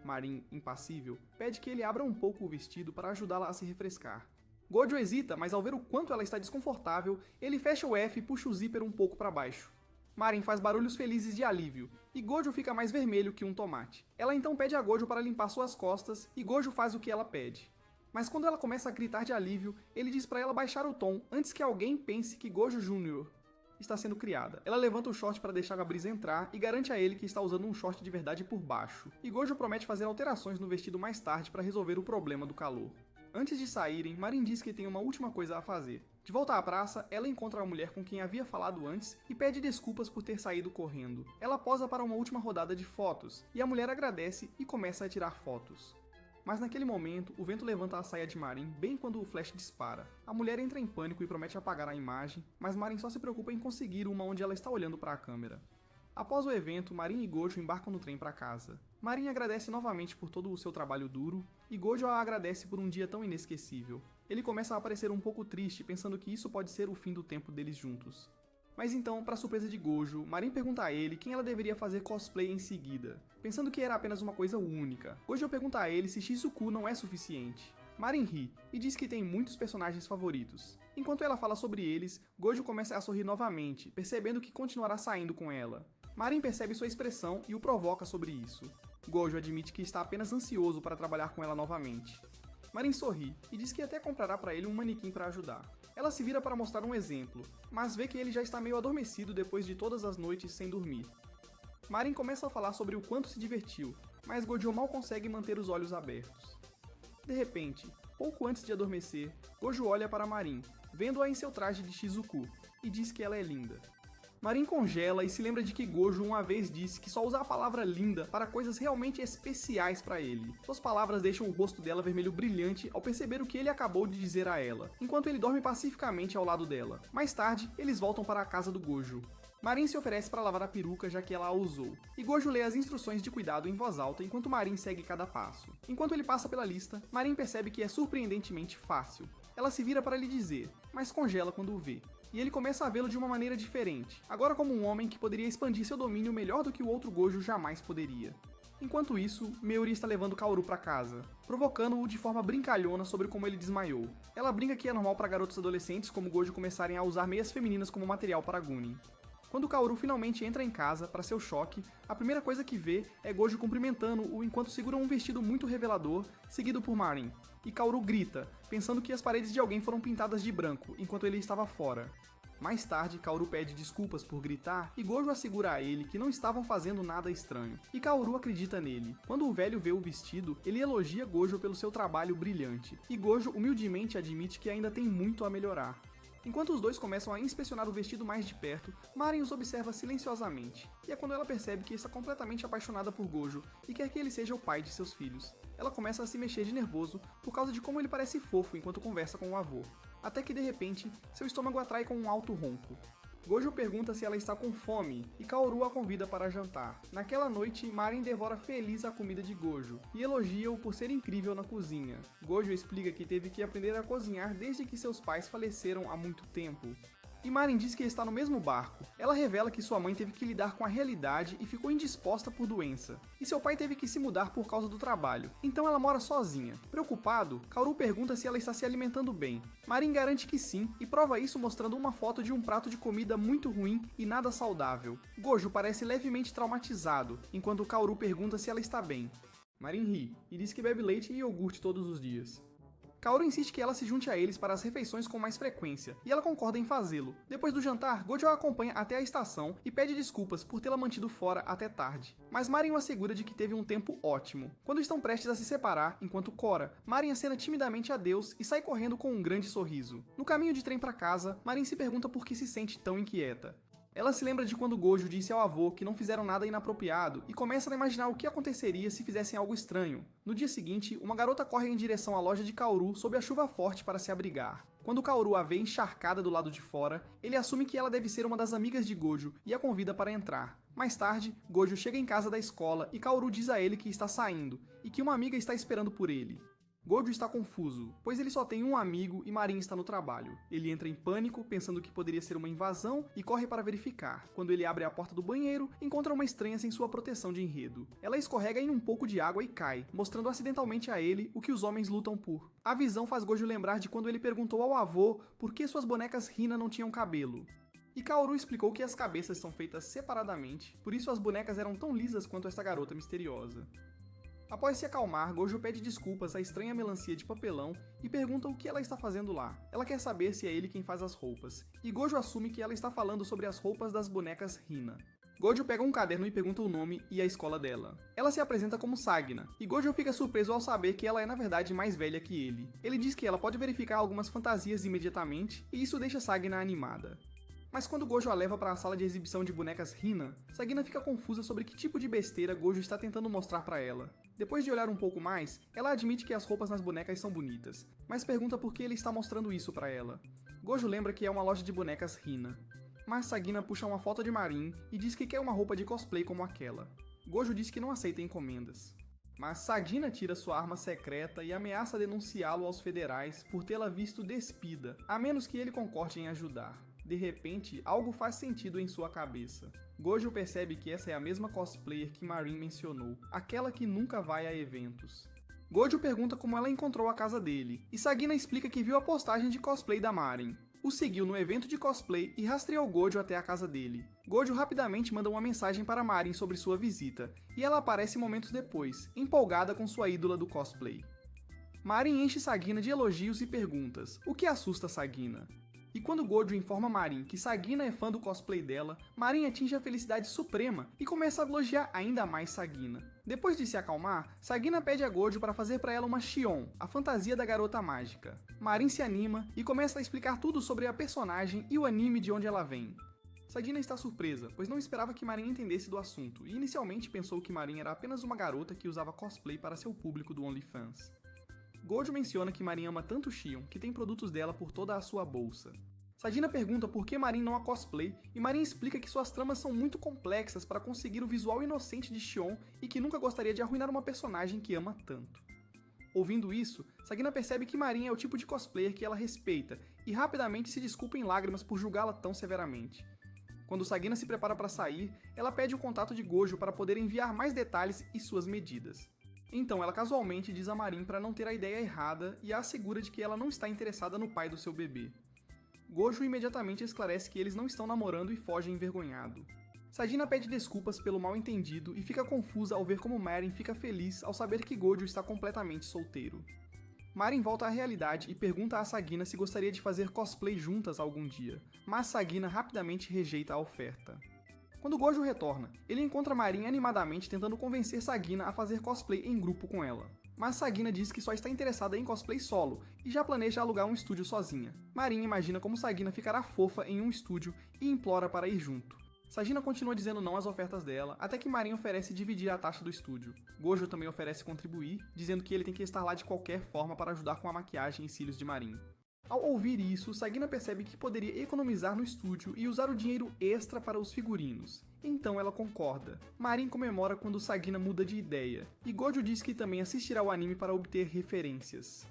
Marin, impassível, pede que ele abra um pouco o vestido para ajudá-la a se refrescar. Gojo hesita, mas ao ver o quanto ela está desconfortável, ele fecha o F e puxa o zíper um pouco para baixo. Marin faz barulhos felizes de alívio, e Gojo fica mais vermelho que um tomate. Ela então pede a Gojo para limpar suas costas, e Gojo faz o que ela pede. Mas quando ela começa a gritar de alívio, ele diz para ela baixar o tom antes que alguém pense que Gojo Jr. está sendo criada. Ela levanta o short para deixar a brisa entrar e garante a ele que está usando um short de verdade por baixo. E Gojo promete fazer alterações no vestido mais tarde para resolver o problema do calor. Antes de saírem, Marin diz que tem uma última coisa a fazer. De volta à praça, ela encontra a mulher com quem havia falado antes e pede desculpas por ter saído correndo. Ela posa para uma última rodada de fotos, e a mulher agradece e começa a tirar fotos. Mas naquele momento, o vento levanta a saia de Marin bem quando o flash dispara. A mulher entra em pânico e promete apagar a imagem, mas Marin só se preocupa em conseguir uma onde ela está olhando para a câmera. Após o evento, Marin e Gojo embarcam no trem para casa. Marin agradece novamente por todo o seu trabalho duro, e Gojo a agradece por um dia tão inesquecível. Ele começa a parecer um pouco triste, pensando que isso pode ser o fim do tempo deles juntos. Mas então, para surpresa de Gojo, Marin pergunta a ele quem ela deveria fazer cosplay em seguida, pensando que era apenas uma coisa única. Gojo pergunta a ele se Shizuku não é suficiente. Marin ri e diz que tem muitos personagens favoritos. Enquanto ela fala sobre eles, Gojo começa a sorrir novamente, percebendo que continuará saindo com ela. Marin percebe sua expressão e o provoca sobre isso. Gojo admite que está apenas ansioso para trabalhar com ela novamente. Marin sorri e diz que até comprará para ele um manequim para ajudar. Ela se vira para mostrar um exemplo, mas vê que ele já está meio adormecido depois de todas as noites sem dormir. Marin começa a falar sobre o quanto se divertiu, mas Gojo mal consegue manter os olhos abertos. De repente, pouco antes de adormecer, Gojo olha para Marin, vendo-a em seu traje de Shizuku, e diz que ela é linda. Marin congela e se lembra de que Gojo uma vez disse que só usa a palavra linda para coisas realmente especiais para ele. Suas palavras deixam o rosto dela vermelho brilhante ao perceber o que ele acabou de dizer a ela, enquanto ele dorme pacificamente ao lado dela. Mais tarde, eles voltam para a casa do Gojo. Marin se oferece para lavar a peruca já que ela a usou, e Gojo lê as instruções de cuidado em voz alta enquanto Marin segue cada passo. Enquanto ele passa pela lista, Marin percebe que é surpreendentemente fácil. Ela se vira para lhe dizer, mas congela quando o vê. E ele começa a vê-lo de uma maneira diferente, agora como um homem que poderia expandir seu domínio melhor do que o outro Gojo jamais poderia. Enquanto isso, Meuri está levando Kaoru para casa, provocando-o de forma brincalhona sobre como ele desmaiou. Ela brinca que é normal para garotos adolescentes como Gojo começarem a usar meias femininas como material para Gunin. Quando Kaoru finalmente entra em casa, para seu choque, a primeira coisa que vê é Gojo cumprimentando-o enquanto segura um vestido muito revelador, seguido por Marin. E Kaoru grita, pensando que as paredes de alguém foram pintadas de branco, enquanto ele estava fora. Mais tarde, Kaoru pede desculpas por gritar e Gojo assegura a ele que não estavam fazendo nada estranho. E Kaoru acredita nele. Quando o velho vê o vestido, ele elogia Gojo pelo seu trabalho brilhante. E Gojo humildemente admite que ainda tem muito a melhorar. Enquanto os dois começam a inspecionar o vestido mais de perto, Marin os observa silenciosamente, e é quando ela percebe que está completamente apaixonada por Gojo e quer que ele seja o pai de seus filhos. Ela começa a se mexer de nervoso por causa de como ele parece fofo enquanto conversa com o avô, até que de repente, seu estômago atrai com um alto ronco. Gojo pergunta se ela está com fome, e Kaoru a convida para jantar. Naquela noite, Marin devora feliz a comida de Gojo, e elogia-o por ser incrível na cozinha. Gojo explica que teve que aprender a cozinhar desde que seus pais faleceram há muito tempo. E Marin diz que está no mesmo barco. Ela revela que sua mãe teve que lidar com a realidade e ficou indisposta por doença. E seu pai teve que se mudar por causa do trabalho, então ela mora sozinha. Preocupado, Kaoru pergunta se ela está se alimentando bem. Marin garante que sim, e prova isso mostrando uma foto de um prato de comida muito ruim e nada saudável. Gojo parece levemente traumatizado, enquanto Kaoru pergunta se ela está bem. Marin ri, e diz que bebe leite e iogurte todos os dias. Kaoru insiste que ela se junte a eles para as refeições com mais frequência, e ela concorda em fazê-lo. Depois do jantar, Gojo a acompanha até a estação e pede desculpas por tê-la mantido fora até tarde. Mas Marin o assegura de que teve um tempo ótimo. Quando estão prestes a se separar, enquanto Cora, Marin acena timidamente adeus e sai correndo com um grande sorriso. No caminho de trem para casa, Marin se pergunta por que se sente tão inquieta. Ela se lembra de quando Gojo disse ao avô que não fizeram nada inapropriado e começa a imaginar o que aconteceria se fizessem algo estranho. No dia seguinte, uma garota corre em direção à loja de Kaoru sob a chuva forte para se abrigar. Quando Kaoru a vê encharcada do lado de fora, ele assume que ela deve ser uma das amigas de Gojo e a convida para entrar. Mais tarde, Gojo chega em casa da escola e Kaoru diz a ele que está saindo e que uma amiga está esperando por ele. Gojo está confuso, pois ele só tem um amigo e Marin está no trabalho. Ele entra em pânico, pensando que poderia ser uma invasão, e corre para verificar. Quando ele abre a porta do banheiro, encontra uma estranha sem sua proteção de enredo. Ela escorrega em um pouco de água e cai, mostrando acidentalmente a ele o que os homens lutam por. A visão faz Gojo lembrar de quando ele perguntou ao avô por que suas bonecas Hina não tinham cabelo. E Kaoru explicou que as cabeças são feitas separadamente, por isso as bonecas eram tão lisas quanto esta garota misteriosa. Após se acalmar, Gojo pede desculpas à estranha melancia de papelão e pergunta o que ela está fazendo lá. Ela quer saber se é ele quem faz as roupas, e Gojo assume que ela está falando sobre as roupas das bonecas Hina. Gojo pega um caderno e pergunta o nome e a escola dela. Ela se apresenta como Sagna, e Gojo fica surpreso ao saber que ela é na verdade mais velha que ele. Ele diz que ela pode verificar algumas fantasias imediatamente, e isso deixa Sagna animada. Mas quando Gojo a leva para a sala de exibição de bonecas Hina, Sagna fica confusa sobre que tipo de besteira Gojo está tentando mostrar para ela. Depois de olhar um pouco mais, ela admite que as roupas nas bonecas são bonitas, mas pergunta por que ele está mostrando isso para ela. Gojo lembra que é uma loja de bonecas Hina. Mas Sagna puxa uma foto de Marin e diz que quer uma roupa de cosplay como aquela. Gojo diz que não aceita encomendas. Mas Sagna tira sua arma secreta e ameaça denunciá-lo aos federais por tê-la visto despida, a menos que ele concorde em ajudar. De repente, algo faz sentido em sua cabeça. Gojo percebe que essa é a mesma cosplayer que Marin mencionou, aquela que nunca vai a eventos. Gojo pergunta como ela encontrou a casa dele, e Sagna explica que viu a postagem de cosplay da Marin. O seguiu no evento de cosplay e rastreou Gojo até a casa dele. Gojo rapidamente manda uma mensagem para Marin sobre sua visita, e ela aparece momentos depois, empolgada com sua ídola do cosplay. Marin enche Sagna de elogios e perguntas, o que assusta Sagna. E quando Gojo informa Marin que Sagna é fã do cosplay dela, Marin atinge a felicidade suprema e começa a elogiar ainda mais Sagna. Depois de se acalmar, Sagna pede a Gojo para fazer para ela uma Shion, a fantasia da garota mágica. Marin se anima e começa a explicar tudo sobre a personagem e o anime de onde ela vem. Sagna está surpresa, pois não esperava que Marin entendesse do assunto, e inicialmente pensou que Marin era apenas uma garota que usava cosplay para seu público do OnlyFans. Gojo menciona que Marin ama tanto Shion que tem produtos dela por toda a sua bolsa. Sagna pergunta por que Marin não a cosplay, e Marin explica que suas tramas são muito complexas para conseguir o visual inocente de Shion e que nunca gostaria de arruinar uma personagem que ama tanto. Ouvindo isso, Sagna percebe que Marin é o tipo de cosplayer que ela respeita e rapidamente se desculpa em lágrimas por julgá-la tão severamente. Quando Sagna se prepara para sair, ela pede o contato de Gojo para poder enviar mais detalhes e suas medidas. Então ela casualmente diz a Marin para não ter a ideia errada e a assegura de que ela não está interessada no pai do seu bebê. Gojo imediatamente esclarece que eles não estão namorando e foge envergonhado. Sagna pede desculpas pelo mal-entendido e fica confusa ao ver como Marin fica feliz ao saber que Gojo está completamente solteiro. Marin volta à realidade e pergunta a Sagna se gostaria de fazer cosplay juntas algum dia, mas Sagna rapidamente rejeita a oferta. Quando Gojo retorna, ele encontra Marin animadamente tentando convencer Sagna a fazer cosplay em grupo com ela. Mas Sagna diz que só está interessada em cosplay solo e já planeja alugar um estúdio sozinha. Marin imagina como Sagna ficará fofa em um estúdio e implora para ir junto. Sagna continua dizendo não às ofertas dela, até que Marin oferece dividir a taxa do estúdio. Gojo também oferece contribuir, dizendo que ele tem que estar lá de qualquer forma para ajudar com a maquiagem e cílios de Marin. Ao ouvir isso, Sagina percebe que poderia economizar no estúdio e usar o dinheiro extra para os figurinos. Então ela concorda. Marin comemora quando Sagina muda de ideia, e Gojo diz que também assistirá ao anime para obter referências.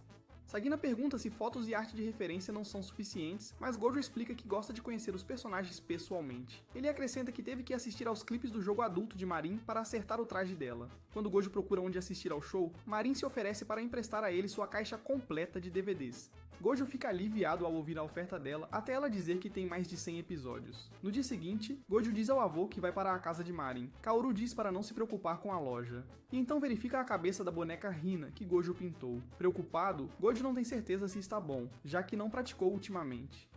Sagina pergunta se fotos e arte de referência não são suficientes, mas Gojo explica que gosta de conhecer os personagens pessoalmente. Ele acrescenta que teve que assistir aos clipes do jogo adulto de Marin para acertar o traje dela. Quando Gojo procura onde assistir ao show, Marin se oferece para emprestar a ele sua caixa completa de DVDs. Gojo fica aliviado ao ouvir a oferta dela, até ela dizer que tem mais de 100 episódios. No dia seguinte, Gojo diz ao avô que vai para a casa de Marin. Kaoru diz para não se preocupar com a loja. E então verifica a cabeça da boneca Hina, que Gojo pintou. Preocupado, Gojo não tem certeza se está bom, já que não praticou ultimamente.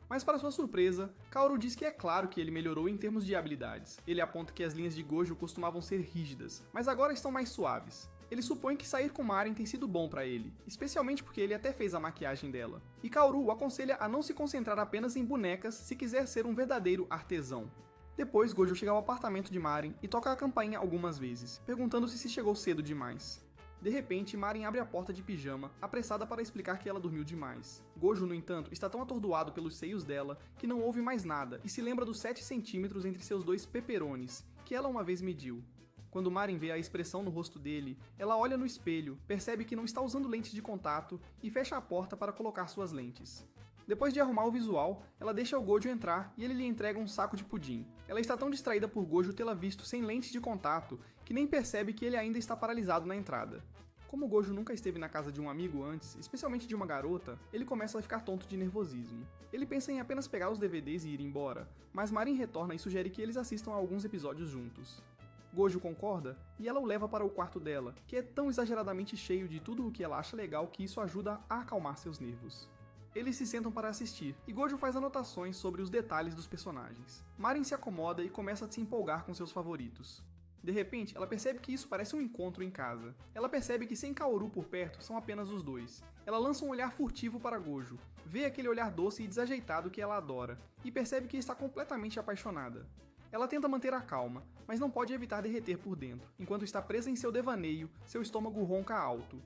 Mas para sua surpresa, Kaoru diz que é claro que ele melhorou em termos de habilidades. Ele aponta que as linhas de Gojo costumavam ser rígidas, mas agora estão mais suaves. Ele supõe que sair com Marin tem sido bom pra ele, especialmente porque ele até fez a maquiagem dela. E Kaoru o aconselha a não se concentrar apenas em bonecas se quiser ser um verdadeiro artesão. Depois, Gojo chega ao apartamento de Marin e toca a campainha algumas vezes, perguntando-se se chegou cedo demais. De repente, Marin abre a porta de pijama, apressada para explicar que ela dormiu demais. Gojo, no entanto, está tão atordoado pelos seios dela que não ouve mais nada e se lembra dos 7 centímetros entre seus 2 peperones, que ela uma vez mediu. Quando Marin vê a expressão no rosto dele, ela olha no espelho, percebe que não está usando lentes de contato e fecha a porta para colocar suas lentes. Depois de arrumar o visual, ela deixa o Gojo entrar e ele lhe entrega um saco de pudim. Ela está tão distraída por Gojo tê-la visto sem lentes de contato que nem percebe que ele ainda está paralisado na entrada. Como Gojo nunca esteve na casa de um amigo antes, especialmente de uma garota, ele começa a ficar tonto de nervosismo. Ele pensa em apenas pegar os DVDs e ir embora, mas Marin retorna e sugere que eles assistam a alguns episódios juntos. Gojo concorda e ela o leva para o quarto dela, que é tão exageradamente cheio de tudo o que ela acha legal que isso ajuda a acalmar seus nervos. Eles se sentam para assistir, e Gojo faz anotações sobre os detalhes dos personagens. Marin se acomoda e começa a se empolgar com seus favoritos. De repente, ela percebe que isso parece um encontro em casa. Ela percebe que sem Kaoru por perto, são apenas os dois. Ela lança um olhar furtivo para Gojo, vê aquele olhar doce e desajeitado que ela adora, e percebe que está completamente apaixonada. Ela tenta manter a calma, mas não pode evitar derreter por dentro. Enquanto está presa em seu devaneio, seu estômago ronca alto.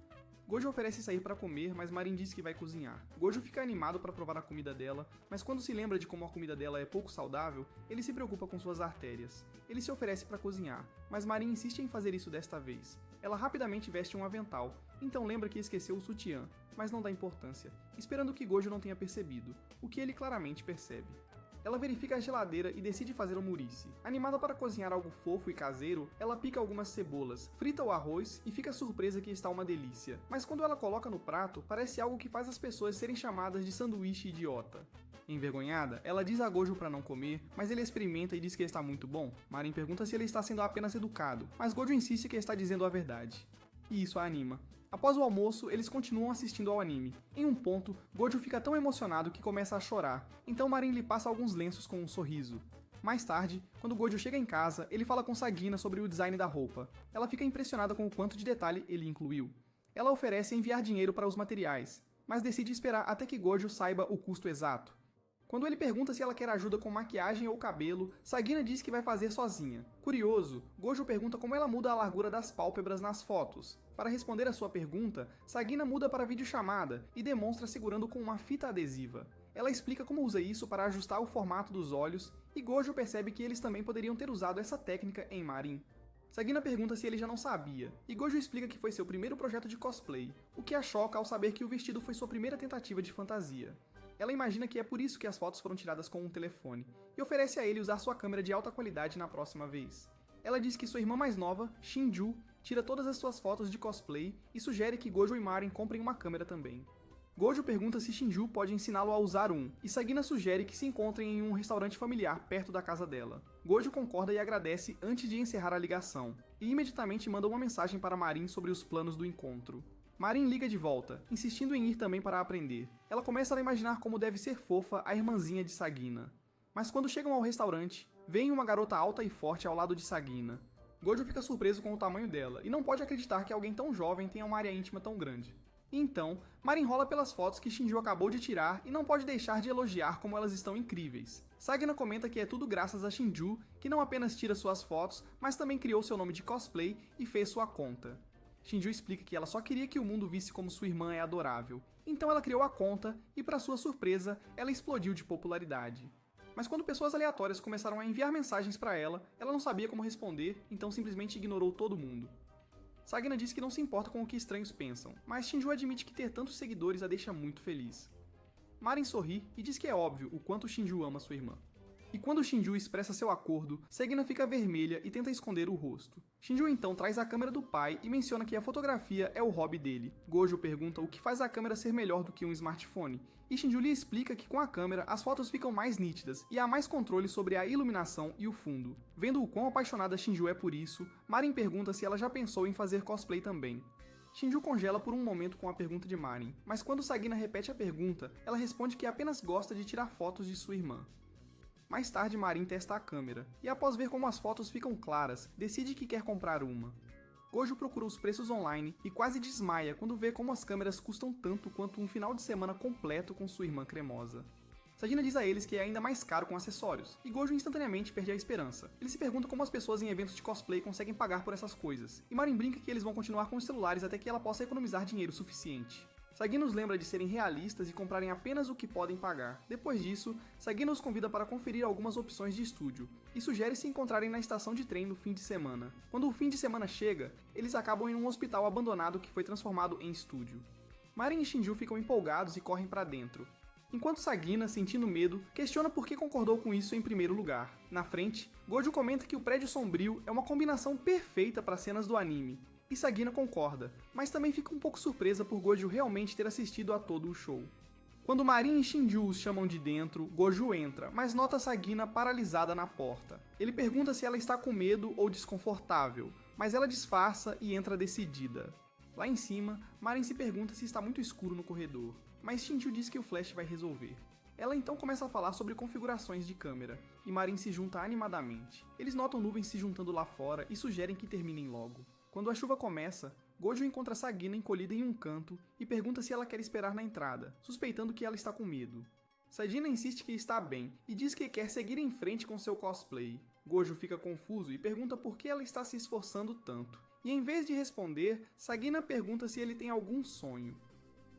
Gojo oferece sair para comer, mas Marin diz que vai cozinhar. Gojo fica animado para provar a comida dela, mas quando se lembra de como a comida dela é pouco saudável, ele se preocupa com suas artérias. Ele se oferece para cozinhar, mas Marin insiste em fazer isso desta vez. Ela rapidamente veste um avental, então lembra que esqueceu o sutiã, mas não dá importância, esperando que Gojo não tenha percebido, o que ele claramente percebe. Ela verifica a geladeira e decide fazer um murici. Animada para cozinhar algo fofo e caseiro, ela pica algumas cebolas, frita o arroz e fica surpresa que está uma delícia. Mas quando ela coloca no prato, parece algo que faz as pessoas serem chamadas de sanduíche idiota. Envergonhada, ela diz a Gojo para não comer, mas ele experimenta e diz que está muito bom. Marin pergunta se ele está sendo apenas educado, mas Gojo insiste que está dizendo a verdade. E isso a anima. Após o almoço, eles continuam assistindo ao anime. Em um ponto, Gojo fica tão emocionado que começa a chorar, então Marin lhe passa alguns lenços com um sorriso. Mais tarde, quando Gojo chega em casa, ele fala com Sagina sobre o design da roupa. Ela fica impressionada com o quanto de detalhe ele incluiu. Ela oferece enviar dinheiro para os materiais, mas decide esperar até que Gojo saiba o custo exato. Quando ele pergunta se ela quer ajuda com maquiagem ou cabelo, Sagina diz que vai fazer sozinha. Curioso, Gojo pergunta como ela muda a largura das pálpebras nas fotos. Para responder a sua pergunta, Sagina muda para videochamada e demonstra segurando com uma fita adesiva. Ela explica como usa isso para ajustar o formato dos olhos, e Gojo percebe que eles também poderiam ter usado essa técnica em Marin. Sagina pergunta se ele já não sabia, e Gojo explica que foi seu primeiro projeto de cosplay, o que a choca ao saber que o vestido foi sua primeira tentativa de fantasia. Ela imagina que é por isso que as fotos foram tiradas com um telefone, e oferece a ele usar sua câmera de alta qualidade na próxima vez. Ela diz que sua irmã mais nova, Shinju, tira todas as suas fotos de cosplay e sugere que Gojo e Marin comprem uma câmera também. Gojo pergunta se Shinju pode ensiná-lo a usar um, e Sagina sugere que se encontrem em um restaurante familiar perto da casa dela. Gojo concorda e agradece antes de encerrar a ligação, e imediatamente manda uma mensagem para Marin sobre os planos do encontro. Marin liga de volta, insistindo em ir também para aprender. Ela começa a imaginar como deve ser fofa a irmãzinha de Sagina. Mas quando chegam ao restaurante, veem uma garota alta e forte ao lado de Sagina. Gojo fica surpreso com o tamanho dela, e não pode acreditar que alguém tão jovem tenha uma área íntima tão grande. E então, Marin rola pelas fotos que Shinju acabou de tirar e não pode deixar de elogiar como elas estão incríveis. Sagina comenta que é tudo graças a Shinju, que não apenas tira suas fotos, mas também criou seu nome de cosplay e fez sua conta. Shinju explica que ela só queria que o mundo visse como sua irmã é adorável, Então ela criou a conta e, para sua surpresa, ela explodiu de popularidade. Mas quando pessoas aleatórias começaram a enviar mensagens para ela não sabia como responder, então simplesmente ignorou todo mundo. Sagina diz que não se importa com o que estranhos pensam, mas Shinju admite que ter tantos seguidores a deixa muito feliz. Marin sorri e diz que é óbvio o quanto Shinju ama sua irmã. E quando Shinju expressa seu acordo, Sagina fica vermelha e tenta esconder o rosto. Shinju então traz a câmera do pai e menciona que a fotografia é o hobby dele. Gojo pergunta o que faz a câmera ser melhor do que um smartphone, e Shinju lhe explica que com a câmera as fotos ficam mais nítidas e há mais controle sobre a iluminação e o fundo. Vendo o quão apaixonada Shinju é por isso, Marin pergunta se ela já pensou em fazer cosplay também. Shinju congela por um momento com a pergunta de Marin, mas quando Sagina repete a pergunta, ela responde que apenas gosta de tirar fotos de sua irmã. Mais tarde, Marin testa a câmera, e após ver como as fotos ficam claras, decide que quer comprar uma. Gojo procura os preços online e quase desmaia quando vê como as câmeras custam tanto quanto um final de semana completo com sua irmã cremosa. Sagina diz a eles que é ainda mais caro com acessórios, e Gojo instantaneamente perde a esperança. Ele se pergunta como as pessoas em eventos de cosplay conseguem pagar por essas coisas, e Marin brinca que eles vão continuar com os celulares até que ela possa economizar dinheiro suficiente. Sagina os lembra de serem realistas e comprarem apenas o que podem pagar. Depois disso, Sagina os convida para conferir algumas opções de estúdio, e sugere se encontrarem na estação de trem no fim de semana. Quando o fim de semana chega, eles acabam em um hospital abandonado que foi transformado em estúdio. Marin e Shinju ficam empolgados e correm para dentro. Enquanto Sagina, sentindo medo, questiona por que concordou com isso em primeiro lugar. Na frente, Gojo comenta que o prédio sombrio é uma combinação perfeita para cenas do anime, e Sagina concorda, mas também fica um pouco surpresa por Gojo realmente ter assistido a todo o show. Quando Marin e Shinju os chamam de dentro, Gojo entra, mas nota Sagina paralisada na porta. Ele pergunta se ela está com medo ou desconfortável, mas ela disfarça e entra decidida. Lá em cima, Marin se pergunta se está muito escuro no corredor, mas Shinju diz que o flash vai resolver. Ela então começa a falar sobre configurações de câmera, e Marin se junta animadamente. Eles notam nuvens se juntando lá fora e sugerem que terminem logo. Quando a chuva começa, Gojo encontra Sagina encolhida em um canto e pergunta se ela quer esperar na entrada, suspeitando que ela está com medo. Sagina insiste que está bem e diz que quer seguir em frente com seu cosplay. Gojo fica confuso e pergunta por que ela está se esforçando tanto. E em vez de responder, Sagina pergunta se ele tem algum sonho.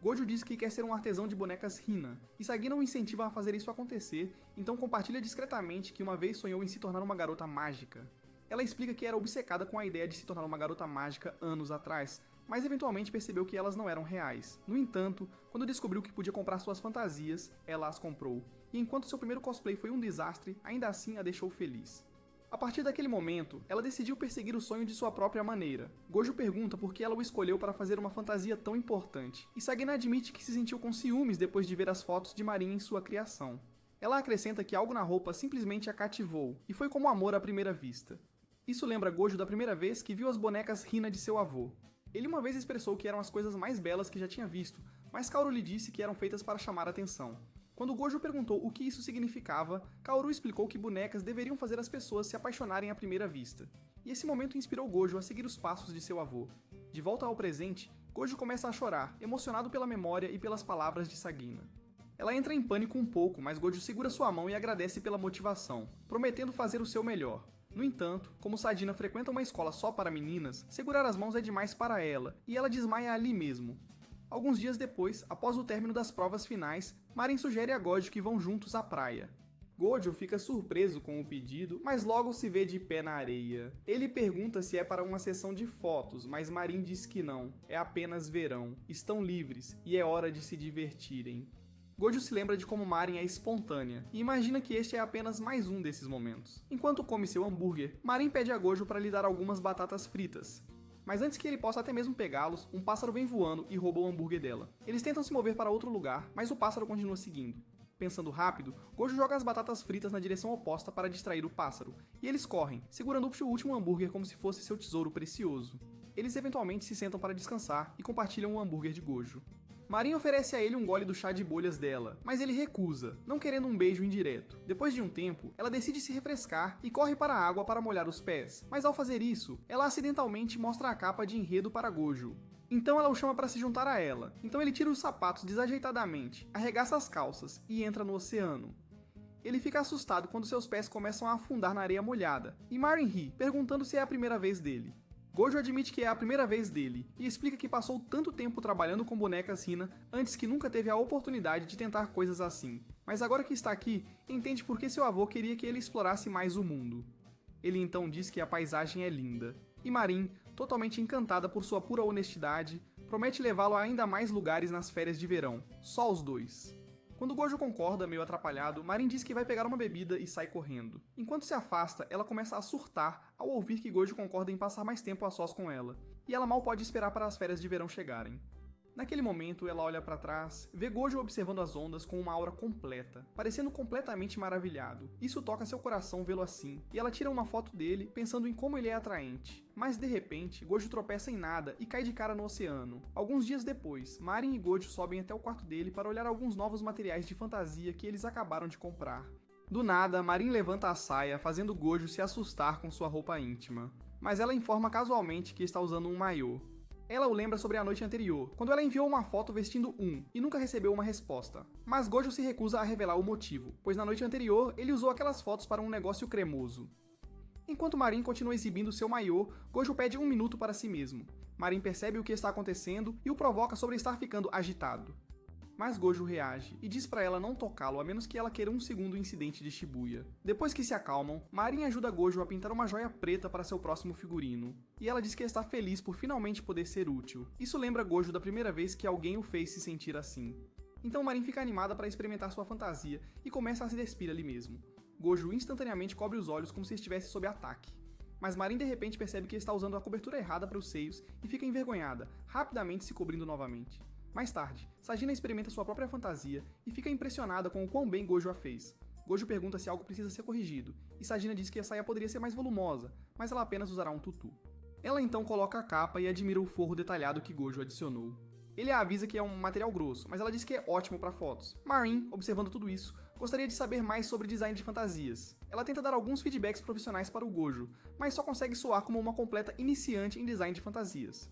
Gojo diz que quer ser um artesão de bonecas Hina, e Sagina o incentiva a fazer isso acontecer, então compartilha discretamente que uma vez sonhou em se tornar uma garota mágica. Ela explica que era obcecada com a ideia de se tornar uma garota mágica anos atrás, mas eventualmente percebeu que elas não eram reais. No entanto, quando descobriu que podia comprar suas fantasias, ela as comprou. E enquanto seu primeiro cosplay foi um desastre, ainda assim a deixou feliz. A partir daquele momento, ela decidiu perseguir o sonho de sua própria maneira. Gojo pergunta por que ela o escolheu para fazer uma fantasia tão importante, e Sagina admite que se sentiu com ciúmes depois de ver as fotos de Marin em sua criação. Ela acrescenta que algo na roupa simplesmente a cativou, e foi como amor à primeira vista. Isso lembra Gojo da primeira vez que viu as bonecas Hina de seu avô. Ele uma vez expressou que eram as coisas mais belas que já tinha visto, mas Kaoru lhe disse que eram feitas para chamar a atenção. Quando Gojo perguntou o que isso significava, Kaoru explicou que bonecas deveriam fazer as pessoas se apaixonarem à primeira vista. E esse momento inspirou Gojo a seguir os passos de seu avô. De volta ao presente, Gojo começa a chorar, emocionado pela memória e pelas palavras de Sagina. Ela entra em pânico um pouco, mas Gojo segura sua mão e agradece pela motivação, prometendo fazer o seu melhor. No entanto, como Sagina frequenta uma escola só para meninas, segurar as mãos é demais para ela, e ela desmaia ali mesmo. Alguns dias depois, após o término das provas finais, Marin sugere a Gojo que vão juntos à praia. Gojo fica surpreso com o pedido, mas logo se vê de pé na areia. Ele pergunta se é para uma sessão de fotos, mas Marin diz que não, é apenas verão, estão livres e é hora de se divertirem. Gojo se lembra de como Marin é espontânea, e imagina que este é apenas mais um desses momentos. Enquanto come seu hambúrguer, Marin pede a Gojo para lhe dar algumas batatas fritas. Mas antes que ele possa até mesmo pegá-los, um pássaro vem voando e rouba o hambúrguer dela. Eles tentam se mover para outro lugar, mas o pássaro continua seguindo. Pensando rápido, Gojo joga as batatas fritas na direção oposta para distrair o pássaro, e eles correm, segurando o último hambúrguer como se fosse seu tesouro precioso. Eles eventualmente se sentam para descansar e compartilham o hambúrguer de Gojo. Marin oferece a ele um gole do chá de bolhas dela, mas ele recusa, não querendo um beijo indireto. Depois de um tempo, ela decide se refrescar e corre para a água para molhar os pés, mas ao fazer isso, ela acidentalmente mostra a capa de enredo para Gojo. Então ela o chama para se juntar a ela, então ele tira os sapatos desajeitadamente, arregaça as calças e entra no oceano. Ele fica assustado quando seus pés começam a afundar na areia molhada, e Marin ri, perguntando se é a primeira vez dele. Gojo admite que é a primeira vez dele, e explica que passou tanto tempo trabalhando com bonecas Hina antes que nunca teve a oportunidade de tentar coisas assim. Mas agora que está aqui, entende por que seu avô queria que ele explorasse mais o mundo. Ele então diz que a paisagem é linda, e Marin, totalmente encantada por sua pura honestidade, promete levá-lo a ainda mais lugares nas férias de verão, só os dois. Quando Gojo concorda, meio atrapalhado, Marin diz que vai pegar uma bebida e sai correndo. Enquanto se afasta, ela começa a surtar ao ouvir que Gojo concorda em passar mais tempo a sós com ela, e ela mal pode esperar para as férias de verão chegarem. Naquele momento, ela olha para trás, vê Gojo observando as ondas com uma aura completa, parecendo completamente maravilhado. Isso toca seu coração vê-lo assim, e ela tira uma foto dele, pensando em como ele é atraente. Mas de repente, Gojo tropeça em nada e cai de cara no oceano. Alguns dias depois, Marin e Gojo sobem até o quarto dele para olhar alguns novos materiais de fantasia que eles acabaram de comprar. Do nada, Marin levanta a saia, fazendo Gojo se assustar com sua roupa íntima. Mas ela informa casualmente que está usando um maiô. Ela o lembra sobre a noite anterior, quando ela enviou uma foto vestindo e nunca recebeu uma resposta. Mas Gojo se recusa a revelar o motivo, pois na noite anterior ele usou aquelas fotos para um negócio cremoso. Enquanto Marin continua exibindo seu maiô, Gojo pede 1 minuto para si mesmo. Marin percebe o que está acontecendo e o provoca sobre estar ficando agitado. Mas Gojo reage e diz para ela não tocá-lo a menos que ela queira um segundo incidente de Shibuya. Depois que se acalmam, Marin ajuda Gojo a pintar uma joia preta para seu próximo figurino, e ela diz que está feliz por finalmente poder ser útil. Isso lembra Gojo da primeira vez que alguém o fez se sentir assim. Então Marin fica animada para experimentar sua fantasia e começa a se despir ali mesmo. Gojo instantaneamente cobre os olhos como se estivesse sob ataque. Mas Marin de repente percebe que está usando a cobertura errada para os seios e fica envergonhada, rapidamente se cobrindo novamente. Mais tarde, Sagina experimenta sua própria fantasia e fica impressionada com o quão bem Gojo a fez. Gojo pergunta se algo precisa ser corrigido, e Sagina diz que a saia poderia ser mais volumosa, mas ela apenas usará um tutu. Ela então coloca a capa e admira o forro detalhado que Gojo adicionou. Ele a avisa que é um material grosso, mas ela diz que é ótimo para fotos. Marin, observando tudo isso, gostaria de saber mais sobre design de fantasias. Ela tenta dar alguns feedbacks profissionais para o Gojo, mas só consegue soar como uma completa iniciante em design de fantasias.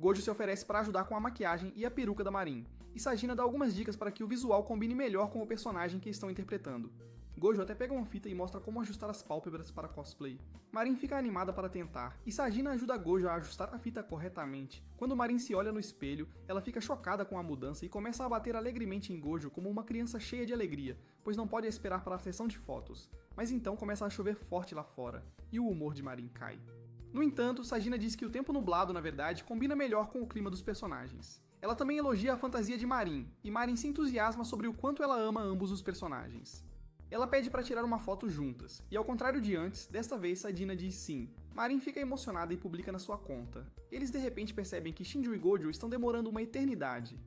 Gojo se oferece para ajudar com a maquiagem e a peruca da Marin, e Sagina dá algumas dicas para que o visual combine melhor com o personagem que estão interpretando. Gojo até pega uma fita e mostra como ajustar as pálpebras para cosplay. Marin fica animada para tentar, e Sagina ajuda Gojo a ajustar a fita corretamente. Quando Marin se olha no espelho, ela fica chocada com a mudança e começa a bater alegremente em Gojo como uma criança cheia de alegria, pois não pode esperar para a sessão de fotos. Mas então começa a chover forte lá fora, e o humor de Marin cai. No entanto, Sagina diz que o tempo nublado, na verdade, combina melhor com o clima dos personagens. Ela também elogia a fantasia de Marin, e Marin se entusiasma sobre o quanto ela ama ambos os personagens. Ela pede para tirar uma foto juntas, e ao contrário de antes, desta vez Sagina diz sim. Marin fica emocionada e publica na sua conta. Eles de repente percebem que Shinju e Gojo estão demorando uma eternidade.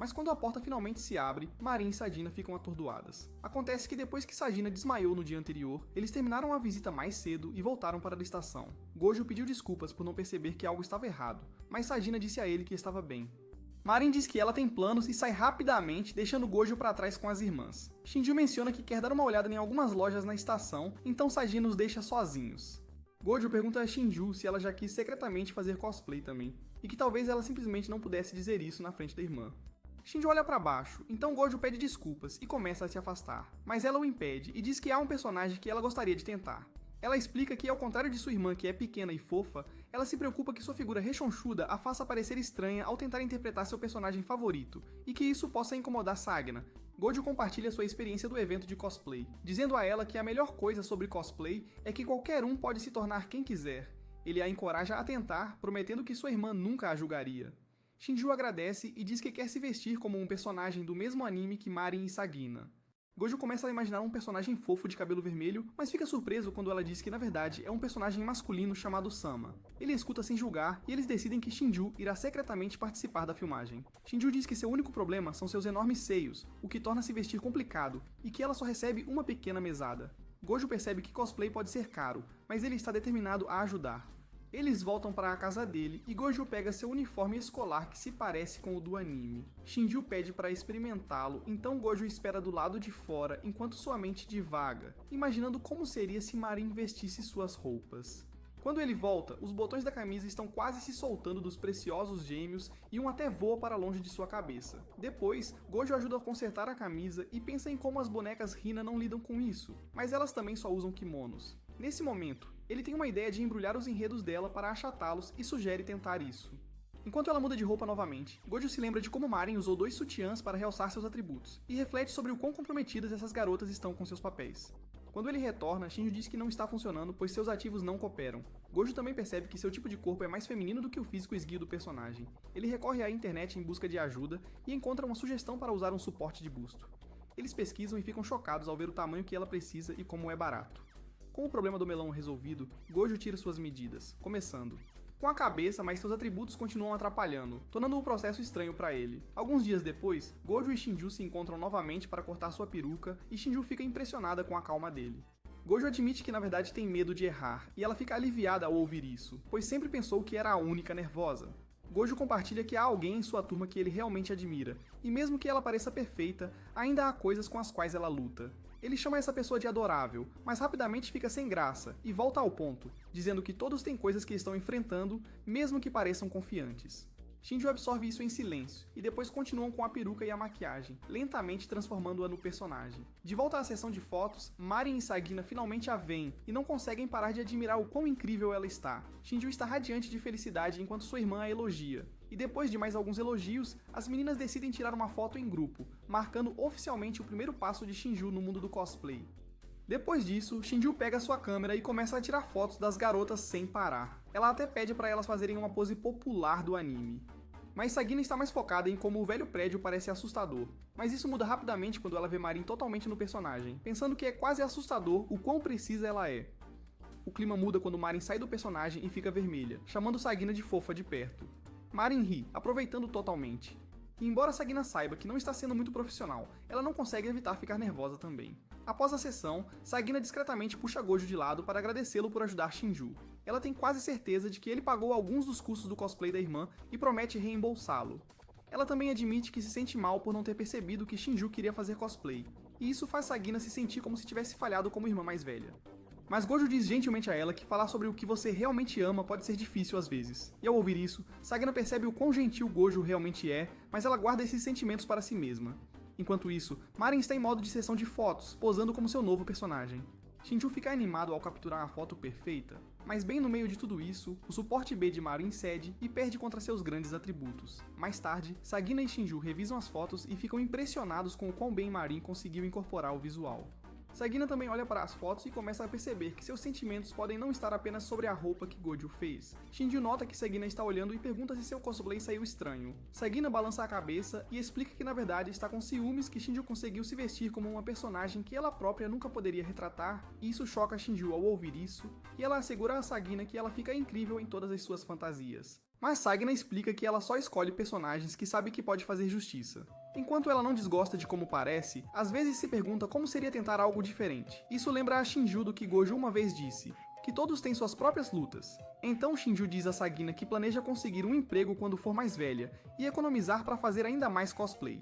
Mas quando a porta finalmente se abre, Marin e Sagina ficam atordoadas. Acontece que depois que Sagina desmaiou no dia anterior, eles terminaram a visita mais cedo e voltaram para a estação. Gojo pediu desculpas por não perceber que algo estava errado, mas Sagina disse a ele que estava bem. Marin diz que ela tem planos e sai rapidamente, deixando Gojo para trás com as irmãs. Shinju menciona que quer dar uma olhada em algumas lojas na estação, então Sagina os deixa sozinhos. Gojo pergunta a Shinju se ela já quis secretamente fazer cosplay também, e que talvez ela simplesmente não pudesse dizer isso na frente da irmã. Shinju olha para baixo, então Gojo pede desculpas e começa a se afastar, mas ela o impede e diz que há um personagem que ela gostaria de tentar. Ela explica que, ao contrário de sua irmã, que é pequena e fofa, ela se preocupa que sua figura rechonchuda a faça parecer estranha ao tentar interpretar seu personagem favorito, e que isso possa incomodar Sagna. Gojo compartilha sua experiência do evento de cosplay, dizendo a ela que a melhor coisa sobre cosplay é que qualquer um pode se tornar quem quiser. Ele a encoraja a tentar, prometendo que sua irmã nunca a julgaria. Shinju agradece e diz que quer se vestir como um personagem do mesmo anime que Marin e Sagina. Gojo começa a imaginar um personagem fofo de cabelo vermelho, mas fica surpreso quando ela diz que na verdade é um personagem masculino chamado Sama. Ele escuta sem julgar e eles decidem que Shinju irá secretamente participar da filmagem. Shinju diz que seu único problema são seus enormes seios, o que torna se vestir complicado, e que ela só recebe uma pequena mesada. Gojo percebe que cosplay pode ser caro, mas ele está determinado a ajudar. Eles voltam para a casa dele e Gojo pega seu uniforme escolar que se parece com o do anime. Shinju pede para experimentá-lo, então Gojo espera do lado de fora enquanto sua mente divaga, imaginando como seria se Marin vestisse suas roupas. Quando ele volta, os botões da camisa estão quase se soltando dos preciosos gêmeos e um até voa para longe de sua cabeça. Depois, Gojo ajuda a consertar a camisa e pensa em como as bonecas Hina não lidam com isso, mas elas também só usam kimonos. Nesse momento, Ele tem uma ideia de embrulhar os enredos dela para achatá-los e sugere tentar isso. Enquanto ela muda de roupa novamente, Gojo se lembra de como Marin usou 2 sutiãs para realçar seus atributos, e reflete sobre o quão comprometidas essas garotas estão com seus papéis. Quando ele retorna, Shinjo diz que não está funcionando, pois seus ativos não cooperam. Gojo também percebe que seu tipo de corpo é mais feminino do que o físico esguio do personagem. Ele recorre à internet em busca de ajuda e encontra uma sugestão para usar um suporte de busto. Eles pesquisam e ficam chocados ao ver o tamanho que ela precisa e como é barato. Com o problema do melão resolvido, Gojo tira suas medidas, começando com a cabeça, mas seus atributos continuam atrapalhando, tornando o processo estranho para ele. Alguns dias depois, Gojo e Shinju se encontram novamente para cortar sua peruca e Shinju fica impressionada com a calma dele. Gojo admite que na verdade tem medo de errar, e ela fica aliviada ao ouvir isso, pois sempre pensou que era a única nervosa. Gojo compartilha que há alguém em sua turma que ele realmente admira, e mesmo que ela pareça perfeita, ainda há coisas com as quais ela luta. Ele chama essa pessoa de adorável, mas rapidamente fica sem graça e volta ao ponto, dizendo que todos têm coisas que estão enfrentando, mesmo que pareçam confiantes. Shinju absorve isso em silêncio, e depois continuam com a peruca e a maquiagem, lentamente transformando-a no personagem. De volta à sessão de fotos, Marin e Sagina finalmente a veem, e não conseguem parar de admirar o quão incrível ela está. Shinju está radiante de felicidade enquanto sua irmã a elogia. E depois de mais alguns elogios, as meninas decidem tirar uma foto em grupo, marcando oficialmente o primeiro passo de Shinju no mundo do cosplay. Depois disso, Shinju pega sua câmera e começa a tirar fotos das garotas sem parar. Ela até pede para elas fazerem uma pose popular do anime. Mas Sagina está mais focada em como o velho prédio parece assustador. Mas isso muda rapidamente quando ela vê Marin totalmente no personagem, pensando que é quase assustador o quão precisa ela é. O clima muda quando Marin sai do personagem e fica vermelha, chamando Sagina de fofa de perto. Marin ri, aproveitando totalmente. E embora Sagina saiba que não está sendo muito profissional, ela não consegue evitar ficar nervosa também. Após a sessão, Sagina discretamente puxa Gojo de lado para agradecê-lo por ajudar Shinju. Ela tem quase certeza de que ele pagou alguns dos custos do cosplay da irmã e promete reembolsá-lo. Ela também admite que se sente mal por não ter percebido que Shinju queria fazer cosplay, e isso faz Sagina se sentir como se tivesse falhado como irmã mais velha. Mas Gojo diz gentilmente a ela que falar sobre o que você realmente ama pode ser difícil às vezes. E ao ouvir isso, Sagina percebe o quão gentil Gojo realmente é, mas ela guarda esses sentimentos para si mesma. Enquanto isso, Marin está em modo de sessão de fotos, posando como seu novo personagem. Shinju fica animado ao capturar a foto perfeita, mas bem no meio de tudo isso, o suporte B de Marin cede e perde contra seus grandes atributos. Mais tarde, Sagina e Shinju revisam as fotos e ficam impressionados com o quão bem Marin conseguiu incorporar o visual. Sagina também olha para as fotos e começa a perceber que seus sentimentos podem não estar apenas sobre a roupa que Gojo fez. Shinju nota que Sagina está olhando e pergunta se seu cosplay saiu estranho. Sagina balança a cabeça e explica que na verdade está com ciúmes que Shinju conseguiu se vestir como uma personagem que ela própria nunca poderia retratar, e isso choca Shinju ao ouvir isso, e ela assegura a Sagina que ela fica incrível em todas as suas fantasias. Mas Sagina explica que ela só escolhe personagens que sabe que pode fazer justiça. Enquanto ela não desgosta de como parece, às vezes se pergunta como seria tentar algo diferente. Isso lembra a Shinju do que Gojo uma vez disse, que todos têm suas próprias lutas. Então Shinju diz a Sagina que planeja conseguir um emprego quando for mais velha, e economizar para fazer ainda mais cosplay.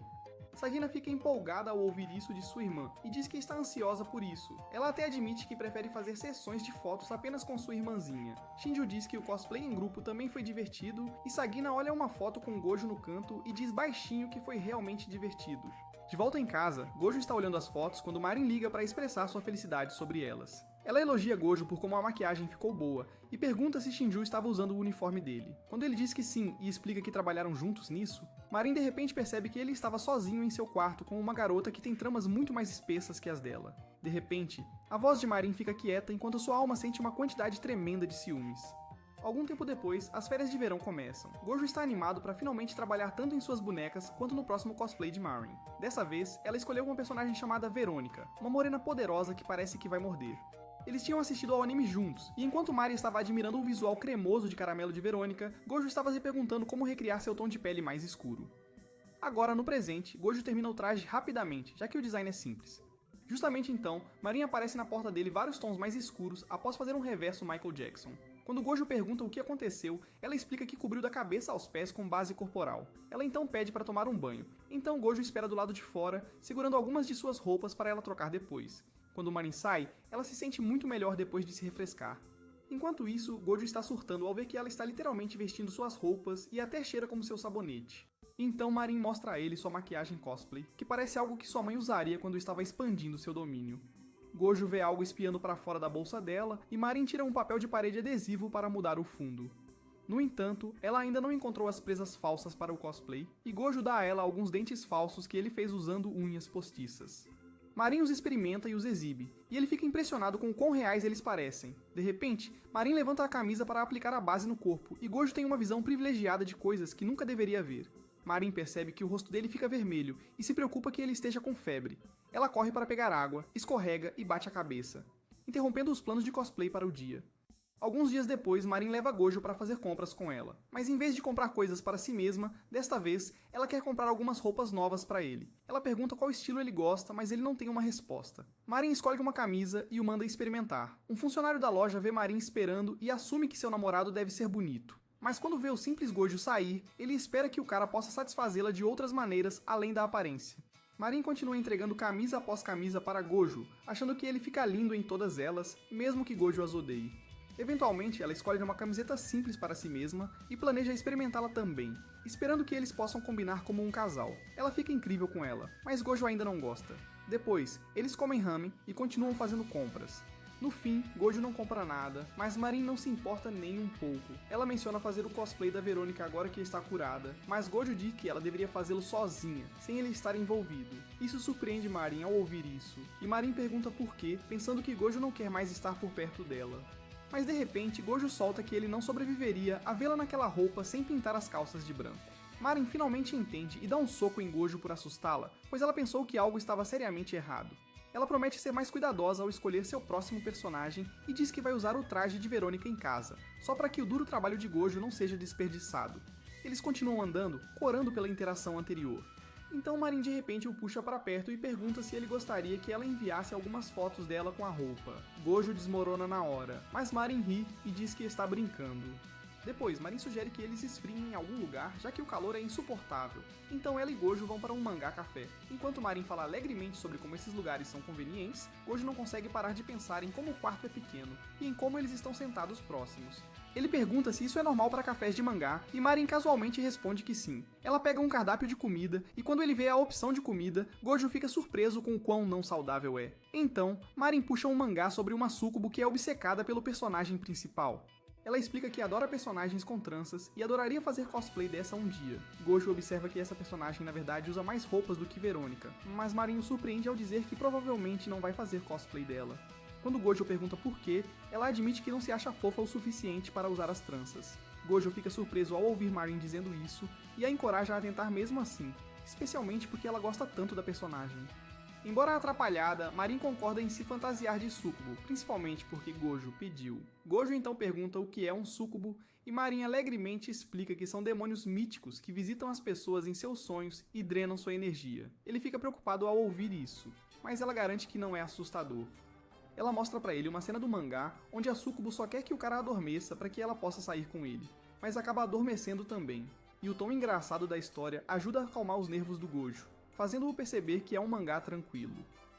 Sagina fica empolgada ao ouvir isso de sua irmã, e diz que está ansiosa por isso. Ela até admite que prefere fazer sessões de fotos apenas com sua irmãzinha. Shinju diz que o cosplay em grupo também foi divertido, e Sagina olha uma foto com Gojo no canto e diz baixinho que foi realmente divertido. De volta em casa, Gojo está olhando as fotos quando Marin liga para expressar sua felicidade sobre elas. Ela elogia Gojo por como a maquiagem ficou boa e pergunta se Shinju estava usando o uniforme dele. Quando ele diz que sim e explica que trabalharam juntos nisso, Marin de repente percebe que ele estava sozinho em seu quarto com uma garota que tem tramas muito mais espessas que as dela. De repente, a voz de Marin fica quieta enquanto sua alma sente uma quantidade tremenda de ciúmes. Algum tempo depois, as férias de verão começam. Gojo está animado para finalmente trabalhar tanto em suas bonecas quanto no próximo cosplay de Marin. Dessa vez, ela escolheu uma personagem chamada Verônica, uma morena poderosa que parece que vai morder. Eles tinham assistido ao anime juntos, e enquanto Mari estava admirando o visual cremoso de caramelo de Verônica, Gojo estava se perguntando como recriar seu tom de pele mais escuro. Agora, no presente, Gojo termina o traje rapidamente, já que o design é simples. Justamente então, Marin aparece na porta dele vários tons mais escuros após fazer um reverso Michael Jackson. Quando Gojo pergunta o que aconteceu, ela explica que cobriu da cabeça aos pés com base corporal. Ela então pede para tomar um banho. Então Gojo espera do lado de fora, segurando algumas de suas roupas para ela trocar depois. Quando Marin sai, ela se sente muito melhor depois de se refrescar. Enquanto isso, Gojo está surtando ao ver que ela está literalmente vestindo suas roupas e até cheira como seu sabonete. Então Marin mostra a ele sua maquiagem cosplay, que parece algo que sua mãe usaria quando estava expandindo seu domínio. Gojo vê algo espiando para fora da bolsa dela e Marin tira um papel de parede adesivo para mudar o fundo. No entanto, ela ainda não encontrou as presas falsas para o cosplay e Gojo dá a ela alguns dentes falsos que ele fez usando unhas postiças. Marin os experimenta e os exibe, e ele fica impressionado com o quão reais eles parecem. De repente, Marin levanta a camisa para aplicar a base no corpo, e Gojo tem uma visão privilegiada de coisas que nunca deveria ver. Marin percebe que o rosto dele fica vermelho, e se preocupa que ele esteja com febre. Ela corre para pegar água, escorrega e bate a cabeça, interrompendo os planos de cosplay para o dia. Alguns dias depois, Marin leva Gojo para fazer compras com ela, mas em vez de comprar coisas para si mesma, desta vez, ela quer comprar algumas roupas novas para ele. Ela pergunta qual estilo ele gosta, mas ele não tem uma resposta. Marin escolhe uma camisa e o manda experimentar. Um funcionário da loja vê Marin esperando e assume que seu namorado deve ser bonito. Mas quando vê o simples Gojo sair, ele espera que o cara possa satisfazê-la de outras maneiras além da aparência. Marin continua entregando camisa após camisa para Gojo, achando que ele fica lindo em todas elas, mesmo que Gojo as odeie. Eventualmente, ela escolhe uma camiseta simples para si mesma e planeja experimentá-la também, esperando que eles possam combinar como um casal. Ela fica incrível com ela, mas Gojo ainda não gosta. Depois, eles comem ramen e continuam fazendo compras. No fim, Gojo não compra nada, mas Marin não se importa nem um pouco. Ela menciona fazer o cosplay da Verônica agora que está curada, mas Gojo diz que ela deveria fazê-lo sozinha, sem ele estar envolvido. Isso surpreende Marin ao ouvir isso, e Marin pergunta por quê, pensando que Gojo não quer mais estar por perto dela. Mas de repente, Gojo solta que ele não sobreviveria a vê-la naquela roupa sem pintar as calças de branco. Marin finalmente entende e dá um soco em Gojo por assustá-la, pois ela pensou que algo estava seriamente errado. Ela promete ser mais cuidadosa ao escolher seu próximo personagem e diz que vai usar o traje de Verônica em casa, só para que o duro trabalho de Gojo não seja desperdiçado. Eles continuam andando, corando pela interação anterior. Então Marin de repente o puxa para perto e pergunta se ele gostaria que ela enviasse algumas fotos dela com a roupa. Gojo desmorona na hora, mas Marin ri e diz que está brincando. Depois, Marin sugere que eles esfriem em algum lugar, já que o calor é insuportável. Então ela e Gojo vão para um mangá café. Enquanto Marin fala alegremente sobre como esses lugares são convenientes, Gojo não consegue parar de pensar em como o quarto é pequeno e em como eles estão sentados próximos. Ele pergunta se isso é normal para cafés de mangá e Marin casualmente responde que sim. Ela pega um cardápio de comida e quando ele vê a opção de comida, Gojo fica surpreso com o quão não saudável é. Então, Marin puxa um mangá sobre uma súcubo que é obcecada pelo personagem principal. Ela explica que adora personagens com tranças e adoraria fazer cosplay dessa um dia. Gojo observa que essa personagem na verdade usa mais roupas do que Verônica, mas Marin o surpreende ao dizer que provavelmente não vai fazer cosplay dela. Quando Gojo pergunta por quê, ela admite que não se acha fofa o suficiente para usar as tranças. Gojo fica surpreso ao ouvir Marin dizendo isso e a encoraja a tentar mesmo assim, especialmente porque ela gosta tanto da personagem. Embora atrapalhada, Marin concorda em se fantasiar de súcubo, principalmente porque Gojo pediu. Gojo então pergunta o que é um súcubo e Marin alegremente explica que são demônios míticos que visitam as pessoas em seus sonhos e drenam sua energia. Ele fica preocupado ao ouvir isso, mas ela garante que não é assustador. Ela mostra pra ele uma cena do mangá onde a súcubo só quer que o cara adormeça para que ela possa sair com ele, mas acaba adormecendo também. E o tom engraçado da história ajuda a acalmar os nervos do Gojo, fazendo-o perceber que é um mangá tranquilo.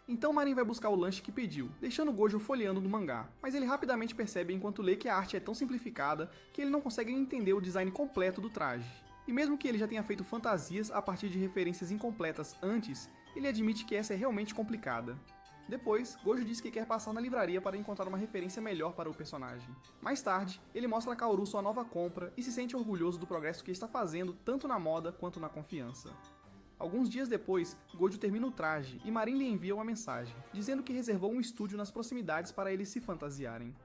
Então Marin vai buscar o lanche que pediu, deixando Gojo folheando no mangá, mas ele rapidamente percebe enquanto lê que a arte é tão simplificada que ele não consegue entender o design completo do traje. E mesmo que ele já tenha feito fantasias a partir de referências incompletas antes, ele admite que essa é realmente complicada. Depois, Gojo diz que quer passar na livraria para encontrar uma referência melhor para o personagem. Mais tarde, ele mostra a Kaoru sua nova compra e se sente orgulhoso do progresso que está fazendo tanto na moda quanto na confiança. Alguns dias depois, Gojo termina o traje e Marin lhe envia uma mensagem, dizendo que reservou um estúdio nas proximidades para eles se fantasiarem.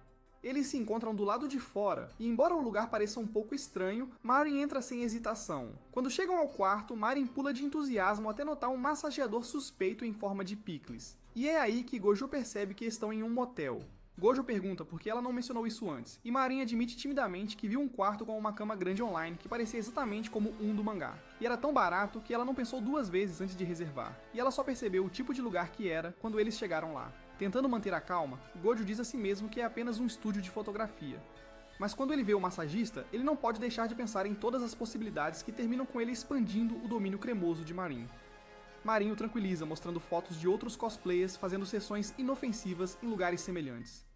Eles se encontram do lado de fora, e embora o lugar pareça um pouco estranho, Marin entra sem hesitação. Quando chegam ao quarto, Marin pula de entusiasmo até notar um massageador suspeito em forma de picles. E é aí que Gojo percebe que estão em um motel. Gojo pergunta por que ela não mencionou isso antes, e Marin admite timidamente que viu um quarto com uma cama grande online que parecia exatamente como um do mangá. E era tão barato que ela não pensou duas vezes antes de reservar, e ela só percebeu o tipo de lugar que era quando eles chegaram lá. Tentando manter a calma, Gojo diz a si mesmo que é apenas um estúdio de fotografia. Mas quando ele vê o massagista, ele não pode deixar de pensar em todas as possibilidades que terminam com ele expandindo o domínio cremoso de Marin. Marin o tranquiliza, mostrando fotos de outros cosplayers fazendo sessões inofensivas em lugares semelhantes.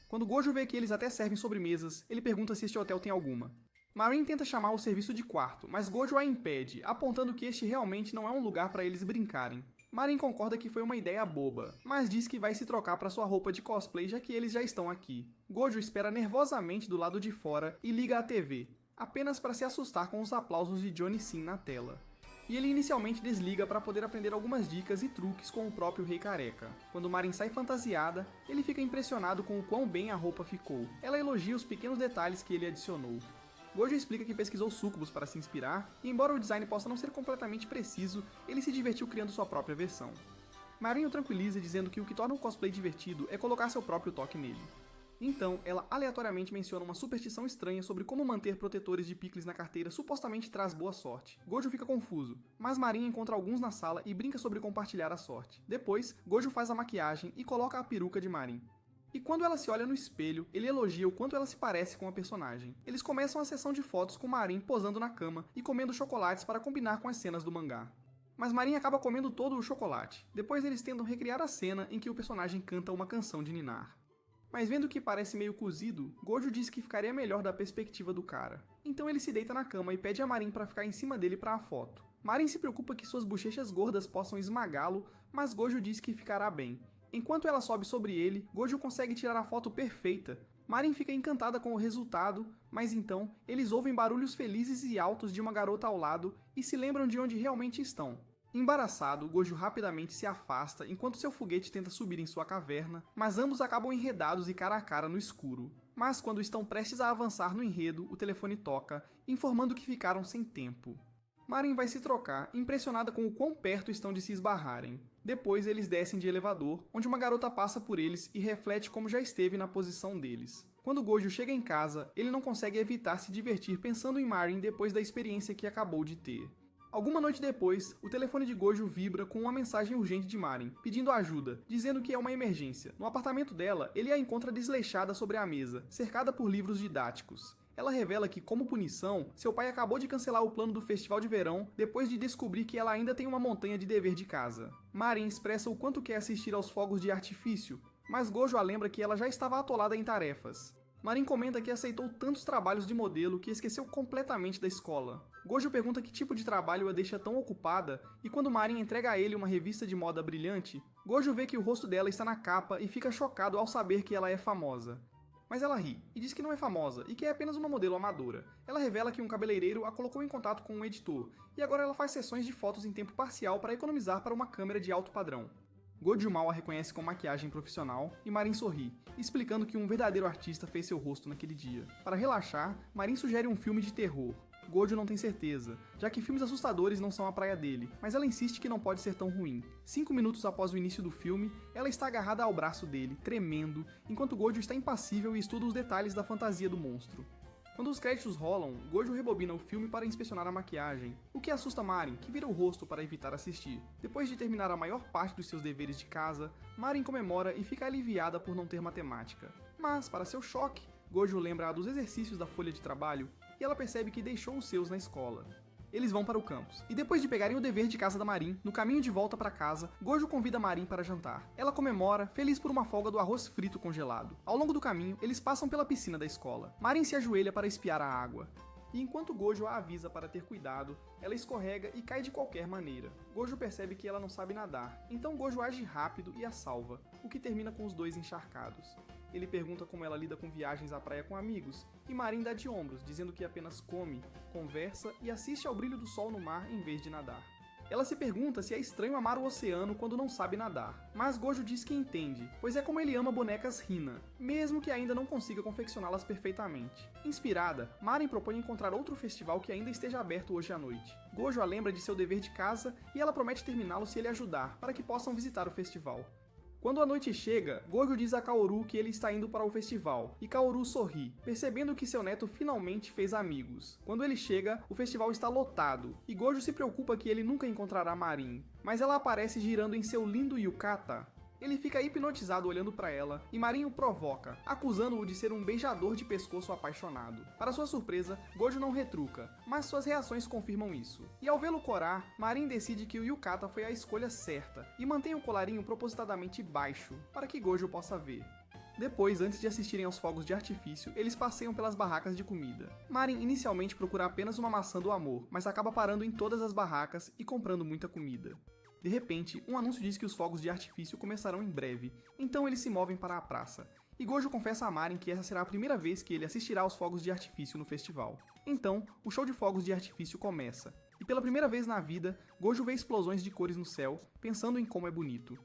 Quando Gojo vê que eles até servem sobremesas, ele pergunta se este hotel tem alguma. Marin tenta chamar o serviço de quarto, mas Gojo a impede, apontando que este realmente não é um lugar para eles brincarem. Marin concorda que foi uma ideia boba, mas diz que vai se trocar para sua roupa de cosplay já que eles já estão aqui. Gojo espera nervosamente do lado de fora e liga a TV, apenas para se assustar com os aplausos de Johnny Sim na tela. E ele inicialmente desliga para poder aprender algumas dicas e truques com o próprio Rei Careca. Quando Marin sai fantasiada, ele fica impressionado com o quão bem a roupa ficou. Ela elogia os pequenos detalhes que ele adicionou. Gojo explica que pesquisou súcubos para se inspirar, e embora o design possa não ser completamente preciso, ele se divertiu criando sua própria versão. Marin o tranquiliza dizendo que o que torna o cosplay divertido é colocar seu próprio toque nele. Então, ela aleatoriamente menciona uma superstição estranha sobre como manter protetores de picles na carteira supostamente traz boa sorte. Gojo fica confuso, mas Marin encontra alguns na sala e brinca sobre compartilhar a sorte. Depois, Gojo faz a maquiagem e coloca a peruca de Marin. E quando ela se olha no espelho, ele elogia o quanto ela se parece com a personagem. Eles começam a sessão de fotos com Marin posando na cama e comendo chocolates para combinar com as cenas do mangá. Mas Marin acaba comendo todo o chocolate. Depois eles tentam recriar a cena em que o personagem canta uma canção de ninar. Mas vendo que parece meio cozido, Gojo diz que ficaria melhor da perspectiva do cara. Então ele se deita na cama e pede a Marin para ficar em cima dele para a foto. Marin se preocupa que suas bochechas gordas possam esmagá-lo, mas Gojo diz que ficará bem. Enquanto ela sobe sobre ele, Gojo consegue tirar a foto perfeita. Marin fica encantada com o resultado, mas então eles ouvem barulhos felizes e altos de uma garota ao lado e se lembram de onde realmente estão. Embaraçado, Gojo rapidamente se afasta enquanto seu foguete tenta subir em sua caverna, mas ambos acabam enredados e cara a cara no escuro. Mas quando estão prestes a avançar no enredo, o telefone toca, informando que ficaram sem tempo. Marin vai se trocar, impressionada com o quão perto estão de se esbarrarem. Depois eles descem de elevador, onde uma garota passa por eles e reflete como já esteve na posição deles. Quando Gojo chega em casa, ele não consegue evitar se divertir pensando em Marin depois da experiência que acabou de ter. Alguma noite depois, o telefone de Gojo vibra com uma mensagem urgente de Marin, pedindo ajuda, dizendo que é uma emergência. No apartamento dela, ele a encontra desleixada sobre a mesa, cercada por livros didáticos. Ela revela que, como punição, seu pai acabou de cancelar o plano do festival de verão depois de descobrir que ela ainda tem uma montanha de dever de casa. Marin expressa o quanto quer assistir aos fogos de artifício, mas Gojo a lembra que ela já estava atolada em tarefas. Marin comenta que aceitou tantos trabalhos de modelo que esqueceu completamente da escola. Gojo pergunta que tipo de trabalho a deixa tão ocupada, e quando Marin entrega a ele uma revista de moda brilhante, Gojo vê que o rosto dela está na capa e fica chocado ao saber que ela é famosa. Mas ela ri, e diz que não é famosa, e que é apenas uma modelo amadora. Ela revela que um cabeleireiro a colocou em contato com um editor, e agora ela faz sessões de fotos em tempo parcial para economizar para uma câmera de alto padrão. Gojo mal a reconhece com maquiagem profissional, e Marin sorri, explicando que um verdadeiro artista fez seu rosto naquele dia. Para relaxar, Marin sugere um filme de terror. Gojo não tem certeza, já que filmes assustadores não são a praia dele, mas ela insiste que não pode ser tão ruim. 5 minutos após o início do filme, ela está agarrada ao braço dele, tremendo, enquanto Gojo está impassível e estuda os detalhes da fantasia do monstro. Quando os créditos rolam, Gojo rebobina o filme para inspecionar a maquiagem, o que assusta Marin, que vira o rosto para evitar assistir. Depois de terminar a maior parte dos seus deveres de casa, Marin comemora e fica aliviada por não ter matemática. Mas, para seu choque, Gojo lembra dos exercícios da folha de trabalho e ela percebe que deixou os seus na escola. Eles vão para o campus, e depois de pegarem o dever de casa da Marin, no caminho de volta para casa, Gojo convida Marin para jantar. Ela comemora, feliz por uma folga do arroz frito congelado. Ao longo do caminho, eles passam pela piscina da escola. Marin se ajoelha para espiar a água. E enquanto Gojo a avisa para ter cuidado, ela escorrega e cai de qualquer maneira. Gojo percebe que ela não sabe nadar, então Gojo age rápido e a salva, o que termina com os dois encharcados. Ele pergunta como ela lida com viagens à praia com amigos, e Marin dá de ombros, dizendo que apenas come, conversa e assiste ao brilho do sol no mar em vez de nadar. Ela se pergunta se é estranho amar o oceano quando não sabe nadar, mas Gojo diz que entende, pois é como ele ama bonecas Hina, mesmo que ainda não consiga confeccioná-las perfeitamente. Inspirada, Marin propõe encontrar outro festival que ainda esteja aberto hoje à noite. Gojo a lembra de seu dever de casa e ela promete terminá-lo se ele ajudar, para que possam visitar o festival. Quando a noite chega, Gojo diz a Kaoru que ele está indo para o festival, e Kaoru sorri, percebendo que seu neto finalmente fez amigos. Quando ele chega, o festival está lotado, e Gojo se preocupa que ele nunca encontrará Marin, mas ela aparece girando em seu lindo yukata. Ele fica hipnotizado olhando para ela, e Marin o provoca, acusando-o de ser um beijador de pescoço apaixonado. Para sua surpresa, Gojo não retruca, mas suas reações confirmam isso. E ao vê-lo corar, Marin decide que o yukata foi a escolha certa, e mantém o colarinho propositadamente baixo, para que Gojo possa ver. Depois, antes de assistirem aos fogos de artifício, eles passeiam pelas barracas de comida. Marin inicialmente procura apenas uma maçã do amor, mas acaba parando em todas as barracas e comprando muita comida. De repente, um anúncio diz que os fogos de artifício começarão em breve, então eles se movem para a praça. E Gojo confessa a Marin que essa será a primeira vez que ele assistirá aos fogos de artifício no festival. Então, o show de fogos de artifício começa. E pela primeira vez na vida, Gojo vê explosões de cores no céu, pensando em como é bonito.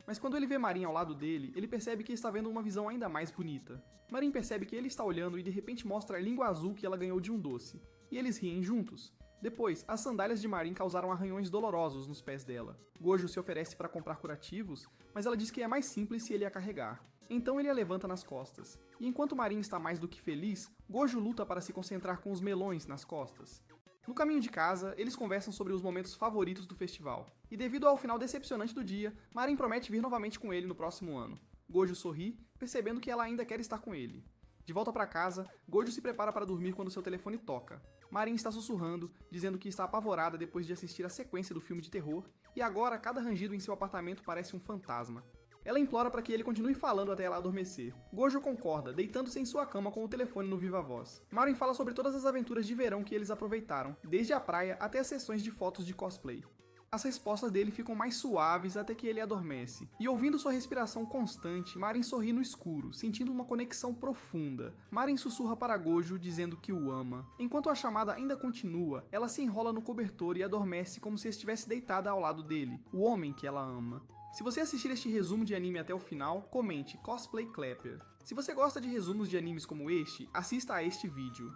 Mas quando ele vê Marin ao lado dele, ele percebe que está vendo uma visão ainda mais bonita. Marin percebe que ele está olhando e de repente mostra a língua azul que ela ganhou de um doce. E eles riem juntos. Depois, as sandálias de Marin causaram arranhões dolorosos nos pés dela. Gojo se oferece para comprar curativos, mas ela diz que é mais simples se ele a carregar. Então ele a levanta nas costas. E enquanto Marin está mais do que feliz, Gojo luta para se concentrar com os melões nas costas. No caminho de casa, eles conversam sobre os momentos favoritos do festival. E devido ao final decepcionante do dia, Marin promete vir novamente com ele no próximo ano. Gojo sorri, percebendo que ela ainda quer estar com ele. De volta para casa, Gojo se prepara para dormir quando seu telefone toca. Marin está sussurrando, dizendo que está apavorada depois de assistir a sequência do filme de terror, e agora cada rangido em seu apartamento parece um fantasma. Ela implora para que ele continue falando até ela adormecer. Gojo concorda, deitando-se em sua cama com o telefone no viva voz. Marin fala sobre todas as aventuras de verão que eles aproveitaram, desde a praia até as sessões de fotos de cosplay. As respostas dele ficam mais suaves até que ele adormece. E ouvindo sua respiração constante, Marin sorri no escuro, sentindo uma conexão profunda. Marin sussurra para Gojo, dizendo que o ama. Enquanto a chamada ainda continua, ela se enrola no cobertor e adormece como se estivesse deitada ao lado dele, o homem que ela ama. Se você assistir este resumo de anime até o final, comente Cosplay Clapper. Se você gosta de resumos de animes como este, assista a este vídeo.